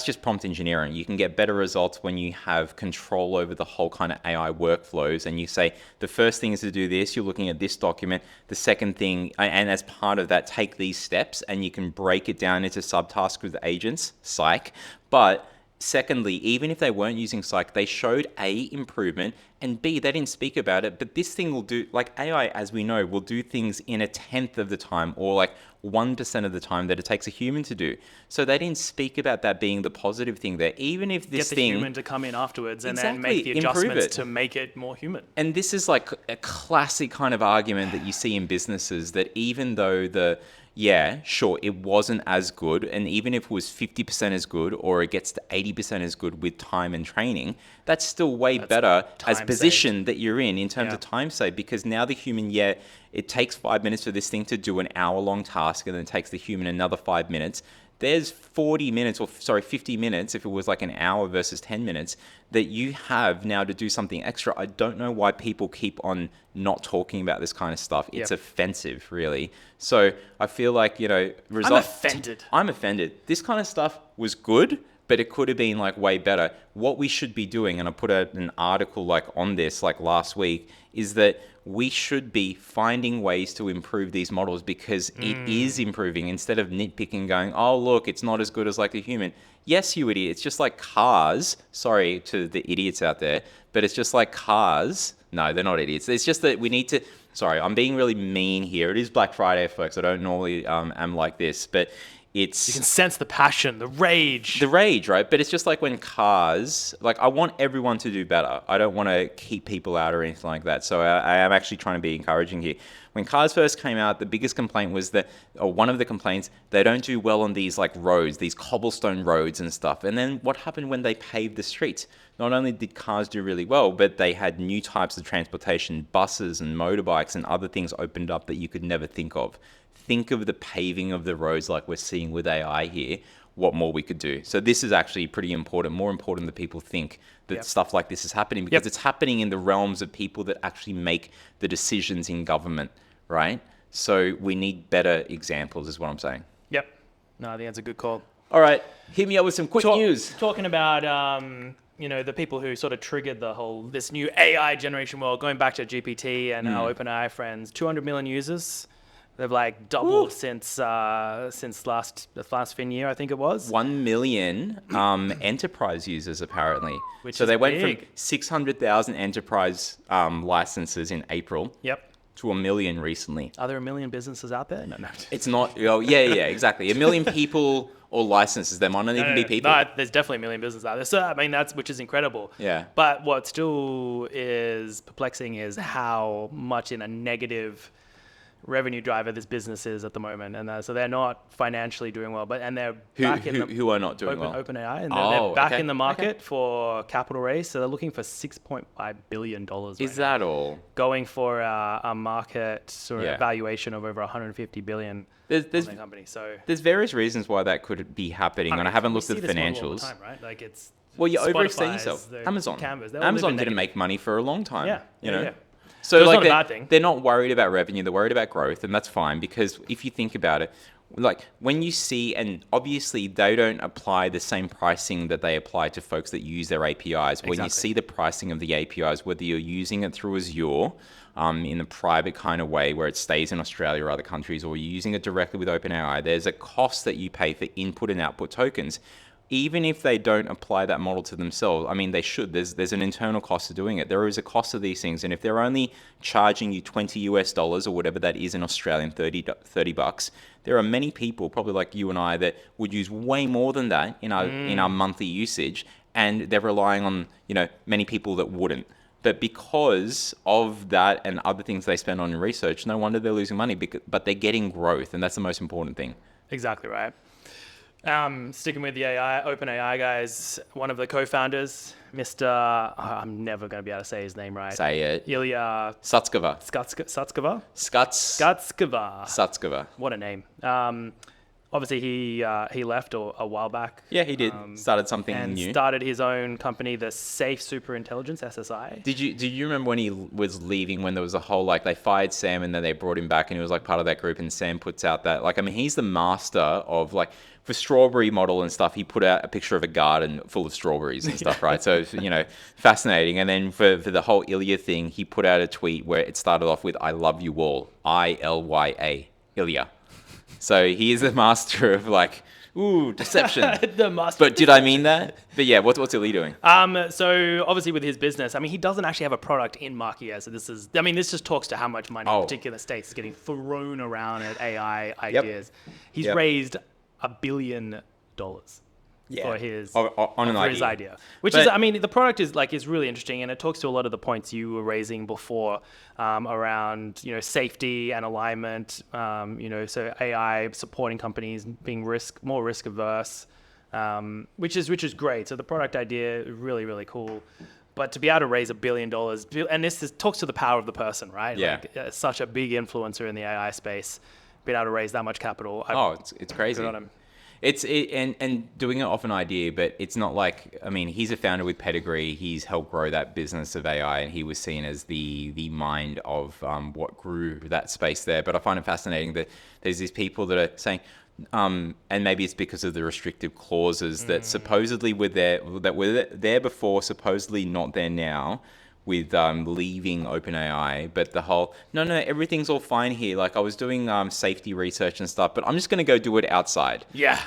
just prompt engineering. You can get better results when you have control over the whole kind of AI workflows, and you say, the first thing is to do this, you're looking at this document, the second thing, and as part of that, take these steps, and you can break it down into subtasks with agents, psych. But secondly, even if they weren't using psych, they showed A, improvement, and B, they didn't speak about it. But this thing will do, like AI, as we know, will do things in 1/10 of the time, or like 1% of the time that it takes a human to do. So they didn't speak about that being the positive thing there. Even if this get the human to come in afterwards and then make the adjustments to make it more human. And this is like a classic kind of argument that you see in businesses, that even though sure, it wasn't as good, and even if it was 50% as good, or it gets to 80% as good with time and training, that's still way better as position that you're in terms of time save, because now the human, it takes 5 minutes for this thing to do an hour-long task, and then it takes the human another 5 minutes. There's 50 minutes if it was like an hour versus 10 minutes that you have now to do something extra. I don't know why people keep on not talking about this kind of stuff. It's offensive, really. So I feel like, I'm offended. This kind of stuff was good, but it could have been like way better. What we should be doing, and I put out an article like on this like last week, is that we should be finding ways to improve these models, because it is improving, instead of nitpicking, going, oh, look, it's not as good as like a human. Yes, you idiot. It's just like cars. Sorry to the idiots out there, but it's just like cars. No, they're not idiots. It's just that we need to... Sorry, I'm being really mean here. It is Black Friday, folks. I don't normally am like this, but you can sense the passion, the rage. The rage, right? But it's just like when cars, like I want everyone to do better. I don't want to keep people out or anything like that. So I am actually trying to be encouraging here. When cars first came out, the biggest complaint was that, or one of the complaints, they don't do well on these like roads, these cobblestone roads and stuff. And then what happened when they paved the streets? Not only did cars do really well, but they had new types of transportation, buses and motorbikes and other things opened up that you could never think of. Think of the paving of the roads like we're seeing with AI here, what more we could do. So this is actually pretty important, more important than people think, that stuff like this is happening, because it's happening in the realms of people that actually make the decisions in government, right? So we need better examples is what I'm saying. Yep. No, I think that's a good call. All right, hit me up with some quick news. Talking about the people who sort of triggered this new AI generation world, going back to GPT and our OpenAI friends, 200 million users. They've like doubled since the last fin year, I think it was. 1 million enterprise users apparently. Which so is they went big. from 600,000 enterprise licenses in April Yep. to 1 million recently. Are there a million businesses out there? No. It's not. Oh, yeah, exactly. 1 million people or licenses. There might not even be people. No, there's definitely a million businesses out there. So I mean, which is incredible. Yeah. But what still is perplexing is how much in a negative revenue driver this business is at the moment, and so they're not financially doing well. And they're back in who are not doing well? OpenAI, and Oh, they're back okay, in the market for capital raise. So they're looking for $6.5 billion. Is that all? Going for a market sort of Yeah. valuation of over 150 billion There's on the company. So there's various reasons why that could be happening, and I haven't looked at the financials. Time, right? Like it's Well, you're overextending Spotify's, yourself. the Amazon. Canvas, they all Amazon live in didn't make money for a long time. Yeah, You know. yeah. So it's like not a bad thing. they're not worried about revenue. They're worried about growth, and that's fine because if you think about it, like when you see, and obviously they don't apply the same pricing that they apply to folks that use their APIs. When you Exactly. see the pricing of the APIs, whether you're using it through Azure, in a private kind of way where it stays in Australia or other countries, or you're using it directly with OpenAI, there's a cost that you pay for input and output tokens. Even if they don't apply that model to themselves, I mean, they should. There's an internal cost to doing it. There is a cost of these things. And if they're only charging you $20 or whatever that is in Australian, 30 bucks, there are many people, probably like you and I, that would use way more than that in our monthly usage. And they're relying on, many people that wouldn't. But because of that and other things they spend on research, no wonder they're losing money, but they're getting growth. And that's the most important thing. Exactly right. Sticking with the OpenAI guys, one of the co-founders, Mr. I'm never going to be able to say his name right. Say it. Ilya Sutskever. Skutskova? Skuts. Skutskova. Sutskever. What a name. Obviously, he left a while back. Yeah, he did. Started something and new. started his own company, the Safe Superintelligence, SSI. Did you remember when he was leaving, when there was a whole, like, they fired Sam and then they brought him back and he was like part of that group, and Sam puts out that, like, I mean, he's the master of, like, for strawberry model and stuff, he put out a picture of a garden full of strawberries and stuff, right? So, fascinating. And then for the whole Ilya thing, he put out a tweet where it started off with, "I love you all, ILYA, Ilya." So he is the master of, like, ooh, deception. The master. But did I mean that? But yeah, what's Ilya doing? So obviously with his business, I mean, he doesn't actually have a product in market yet. So this just talks to how much money in particular states is getting thrown around at AI ideas. He's raised $1 billion for his idea. Which is, I mean, the product is really interesting, and it talks to a lot of the points you were raising before around safety and alignment. So AI supporting companies being more risk averse, which is great. So the product idea is really, really cool. But to be able to raise $1 billion, and this talks to the power of the person, right? Yeah. Like, such a big influencer in the AI space, being able to raise that much capital. It's crazy. Good on him. And doing it off an idea, but it's not like, I mean, he's a founder with pedigree. He's helped grow that business of AI, and he was seen as the mind of what grew that space there. But I find it fascinating that there's these people that are saying, and maybe it's because of the restrictive clauses that supposedly were there before, supposedly not there now, with leaving OpenAI, but the whole, no, everything's all fine here. Like, I was doing safety research and stuff, but I'm just going to go do it outside. Yeah.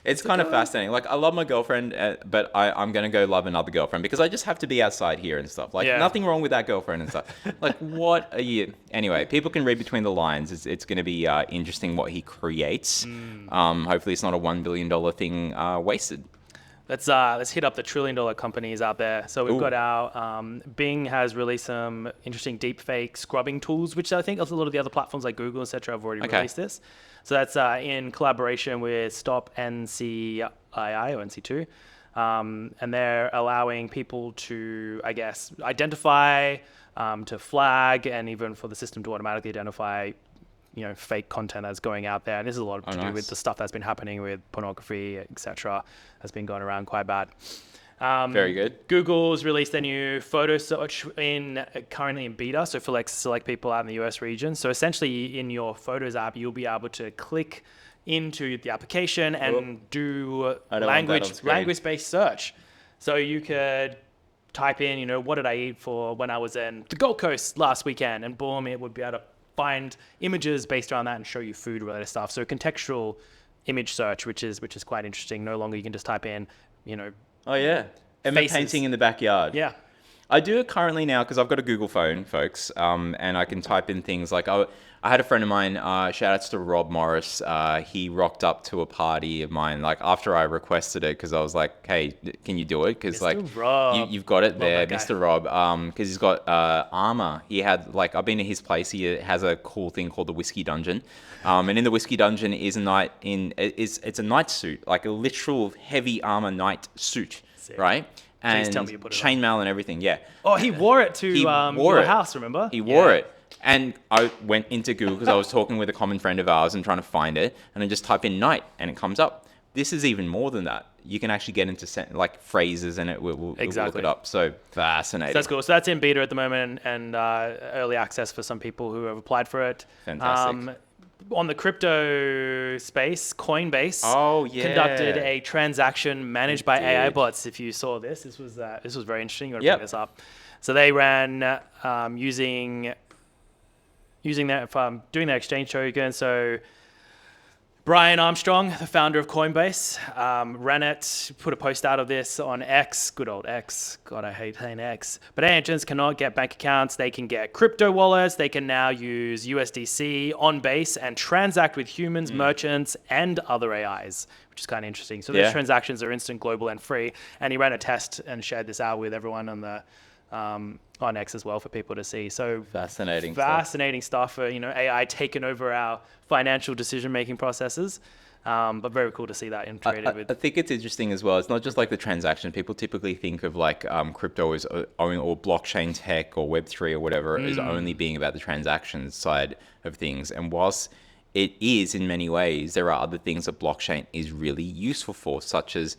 It's kind of fascinating. Like, I love my girlfriend, but I'm going to go love another girlfriend because I just have to be outside here and stuff. Like, nothing wrong with that girlfriend and stuff. Like, what are you? Anyway, people can read between the lines. It's going to be interesting what he creates. Hopefully it's not a $1 billion thing wasted. Let's hit up the $1 trillion companies out there. So we've got our Bing has released some interesting deepfake scrubbing tools, which I think a lot of the other platforms like Google, etc., have already released this. So that's in collaboration with Stop NCII or NC2, and they're allowing people to, I guess, identify, to flag, and even for the system to automatically identify fake content that's going out there. And this is a lot to do with the stuff that's been happening with pornography, etc. That's been going around quite bad. Very good. Google's released their new photo search currently in beta, so for select people out in the US region. So essentially in your Photos app, you'll be able to click into the application and do language-based search. So you could type in, you know, what did I eat for when I was in the Gold Coast last weekend, and boom, it would be able to find images based around that and show you food related stuff. So contextual image search, which is quite interesting. No longer you can just type in, you know. Oh yeah, Emma Faces. painting in the backyard. Yeah. I do it currently now because I've got a Google phone, folks, and I can type in things like I had a friend of mine. Shout outs to Rob Morris. He rocked up to a party of mine like after I requested it because I was like, "Hey, can you do it?" Because like Rob. you've got it Love there, that guy. Mr. Rob. Because he's got armor. He had like I've been to his place. He has a cool thing called the Whiskey Dungeon, and in the Whiskey Dungeon is a knight it's a knight suit, like a literal heavy armor knight suit, Sick. right? Please And tell me you put it on. chainmail and everything, yeah. Oh, he wore it to your house, remember? He wore it. And I went into Google because I was talking with a common friend of ours and trying to find it. And I just type in night and it comes up. This is even more than that. You can actually get into like phrases and it will look Exactly. it up. So fascinating. So that's cool. So that's in beta at the moment and early access for some people who have applied for it. Fantastic. On the crypto space, Coinbase conducted a transaction managed by AI bots. If you saw this was very interesting. You want to bring this up. So they ran using that doing their exchange token. So Brian Armstrong, the founder of Coinbase, ran it, put a post out of this on X, good old X. God, I hate saying X. But AI agents cannot get bank accounts. They can get crypto wallets. They can now use USDC on base and transact with humans, merchants, and other AIs, which is kind of interesting. So those transactions are instant, global, and free. And he ran a test and shared this out with everyone on the on X as well for people to see. So fascinating stuff for, you know, AI taking over our financial decision-making processes. But very cool to see that integrated with. I think it's interesting as well. It's not just like the transaction. People typically think of like crypto as owning or blockchain tech or Web3 or whatever as only being about the transaction side of things. And whilst it is in many ways, there are other things that blockchain is really useful for, such as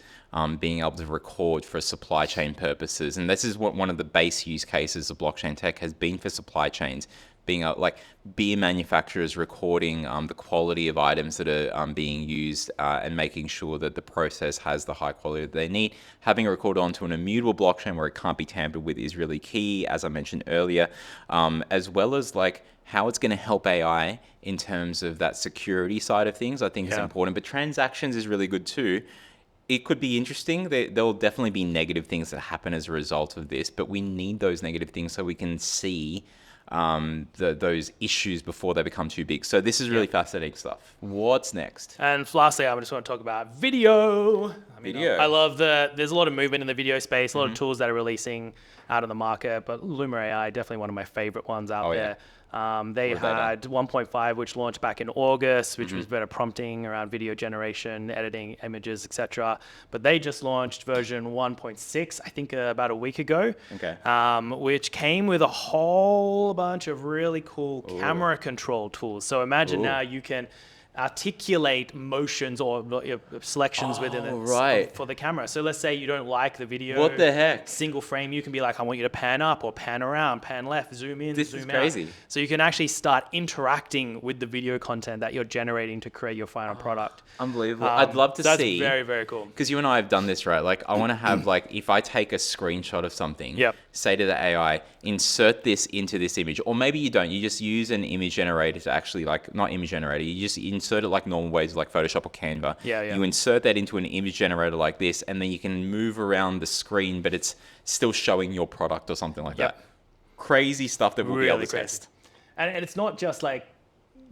being able to record for supply chain purposes. And this is what one of the base use cases of blockchain tech has been for supply chains, being like beer manufacturers recording the quality of items that are being used and making sure that the process has the high quality that they need. Having it recorded onto an immutable blockchain where it can't be tampered with is really key, as I mentioned earlier, as well as like how it's going to help AI in terms of that security side of things. I think is important, but transactions is really good too. It could be interesting. There'll definitely be negative things that happen as a result of this, but we need those negative things so we can see those issues before they become too big. So this is really fascinating stuff. What's next? And lastly, I just want to talk about video. Video. I love there's a lot of movement in the video space, a lot of tools that are releasing out on the market, but Luma AI, definitely one of my favorite ones out there. They had 1.5, which launched back in August, which was better prompting around video generation, editing images, etc. But they just launched version 1.6, I think about a week ago, which came with a whole bunch of really cool camera control tools. So imagine now you can articulate motions or selections within it for the camera. So let's say you don't like the video. What the heck? Single frame, you can be like, I want you to pan up or pan around, pan left, zoom in, This zoom is out. crazy. So you can actually start interacting with the video content that you're generating to create your final product. Unbelievable. I'd love to that's see. Very, very cool. Because you and I have done this, right? Like, I want to have, like, if I take a screenshot of something, say to the AI, insert this into this image. Or maybe you don't. You just use an image generator to actually, like, not image generator. You just insert it like normal ways, like Photoshop or Canva. You insert that into an image generator like this, and then you can move around the screen, but it's still showing your product or something like that. Crazy stuff that we'll be able to test. And it's not just, like,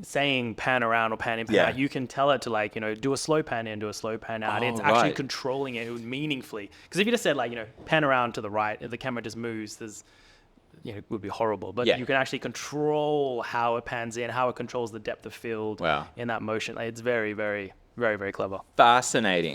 saying pan around or pan in, pan out. You can tell it to, like, you know, do a slow pan in, do a slow pan out. It's actually controlling it meaningfully. Because if you just said, like, you know, pan around to the right, if the camera just moves, it would be horrible. But you can actually control how it pans in, how it controls the depth of field in that motion. It's very, very, very, very clever. Fascinating.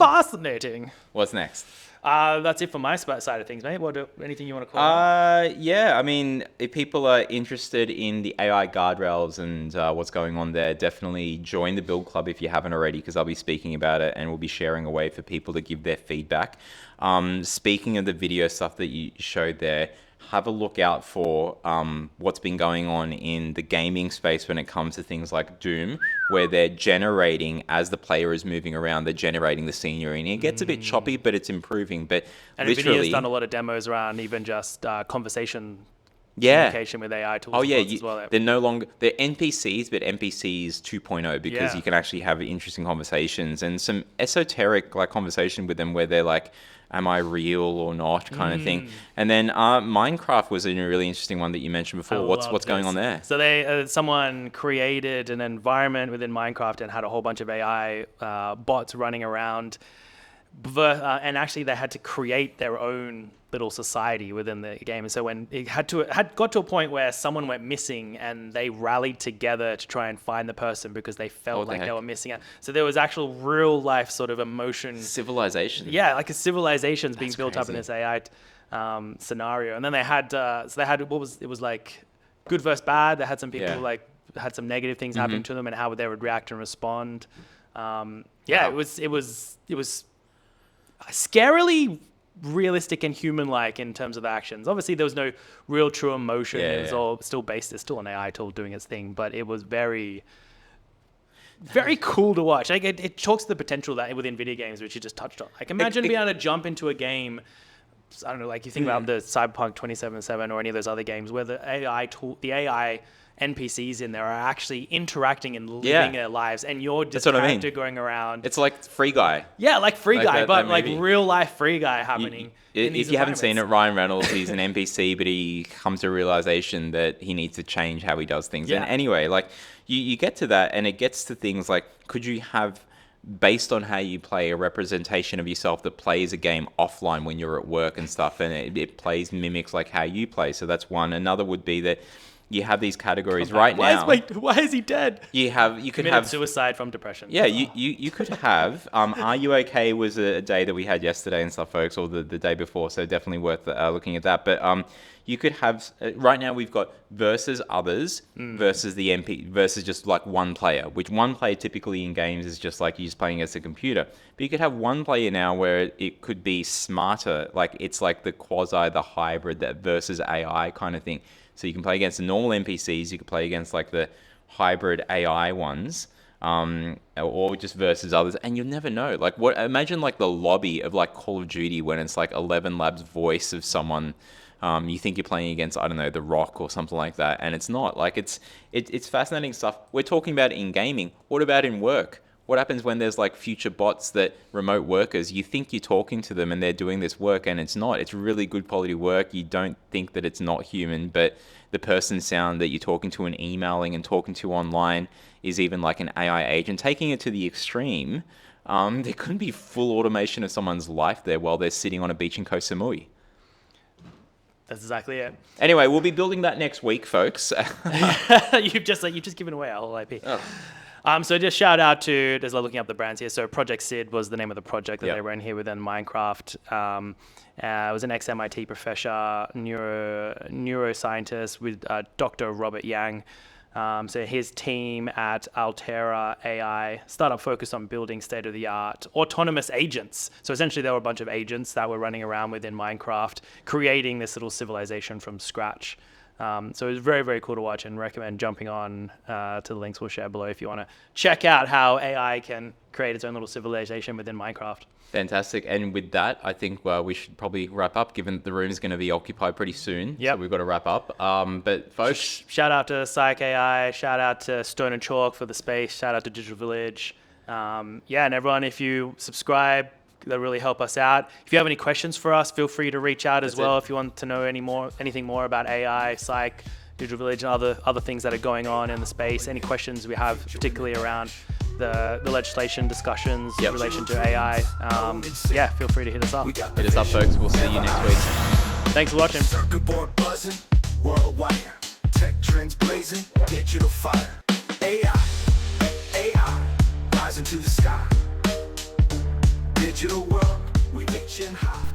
What's next? That's it for my side of things, mate. Anything you want to call out? I mean, if people are interested in the AI guardrails and what's going on there, definitely join the Build Club if you haven't already, because I'll be speaking about it and we'll be sharing a way for people to give their feedback. Speaking of the video stuff that you showed there, have a look out for what's been going on in the gaming space when it comes to things like Doom, where they're generating, as the player is moving around, they're generating the scenery. And it gets a bit choppy, but it's improving. But And literally, Nvidia's done a lot of demos around even just conversation yeah. communication with AI tools. Oh yeah, as well. they're no longer they're NPCs, but NPCs 2.0 because Yeah. you can actually have interesting conversations and some esoteric like conversation with them where they're like, "Am I real or not?" kind of thing. And then Minecraft was a really interesting one that you mentioned before. What's going on there? So they someone created an environment within Minecraft and had a whole bunch of AI bots running around, and actually they had to create their own little society within the game. And so when it had got to a point where someone went missing and they rallied together to try and find the person because they felt like they were missing out. So there was actual real life sort of emotion. Civilization. Yeah, like a civilization's being built up in crazy. this AI scenario. And then they had it was like good versus bad. They had some people like had some negative things happen to them and how they would react and respond. It was scarily realistic and human-like in terms of the actions. Obviously, there was no real true emotion. It was all still based. It's still an AI tool doing its thing, but it was very, very cool to watch. Like it talks to the potential that within video games, which you just touched on. Like imagine being able to jump into a game. I don't know, like you think about the Cyberpunk 2077 or any of those other games where the AI NPCs in there are actually interacting and living their lives, and you're just That's what I mean. character going around. It's like Free Guy. Yeah, like Free Like Guy, that but like movie. real life Free Guy happening. in these If you haven't seen it, environments. Ryan Reynolds, he's an NPC, but he comes to a realization that he needs to change how he does things. Yeah. And anyway, like you get to that, and it gets to things like, could you have, based on how you play, a representation of yourself that plays a game offline when you're at work and stuff, and it mimics like how you play. So that's one. Another would be that you have these categories right now. Why is he dead? You could Committed have suicide from depression. Yeah, you could have. Are You Okay was a day that we had yesterday and stuff, folks, or the day before, so definitely worth looking at that. But you could have, right now we've got versus others versus the MP versus just like one player, which one player typically in games is just like you're just playing against a computer. But you could have one player now where it could be smarter, like it's like the the hybrid, that versus AI kind of thing. So you can play against the normal NPCs, you can play against like the hybrid AI ones, or just versus others, and you'll never know. Like imagine like the lobby of like Call of Duty when it's like 11 Labs voice of someone. You think you're playing against, I don't know, The Rock or something like that, and it's not. Like it's fascinating stuff. We're talking about it in gaming. What about in work? What happens when there's like future bots that remote workers, you think you're talking to them and they're doing this work and it's not. It's really good quality work. You don't think that it's not human, but the person sound that you're talking to and emailing and talking to online is even like an AI agent. Taking it to the extreme, there could be full automation of someone's life there while they're sitting on a beach in Koh Samui. That's exactly it. Anyway, we'll be building that next week, folks. You've just given away our whole IP. So just shout out to, just looking up the brands here. So Project Sid was the name of the project that they ran here within Minecraft. It was an ex-MIT professor, neuroscientist with Dr. Robert Yang. So his team at Altera AI, startup focused on building state-of-the-art autonomous agents. So essentially there were a bunch of agents that were running around within Minecraft, creating this little civilization from scratch. So it was very, very cool to watch, and recommend jumping on to the links we'll share below if you want to check out how AI can create its own little civilization within Minecraft. Fantastic. And with that, I think we should probably wrap up, given that the room is going to be occupied pretty soon. Yep. So we've got to wrap up. But folks, Shout out to Psych AI, shout out to Stone and Chalk for the space, shout out to Digital Village. And everyone, if you subscribe, that really help us out. If you have any questions for us, feel free to reach out as well. If you want to know anything more about AI, Psych, Digital Village, and other things that are going on in the space, any questions we have, particularly around the legislation discussions in relation to AI, feel free to hit us up. hit us up, folks. We'll see you next week. Thanks for watching. Circuit board buzzing, worldwide. Tech trends blazing, digital fire. AI, rising to the sky. Digital world, we reaching high.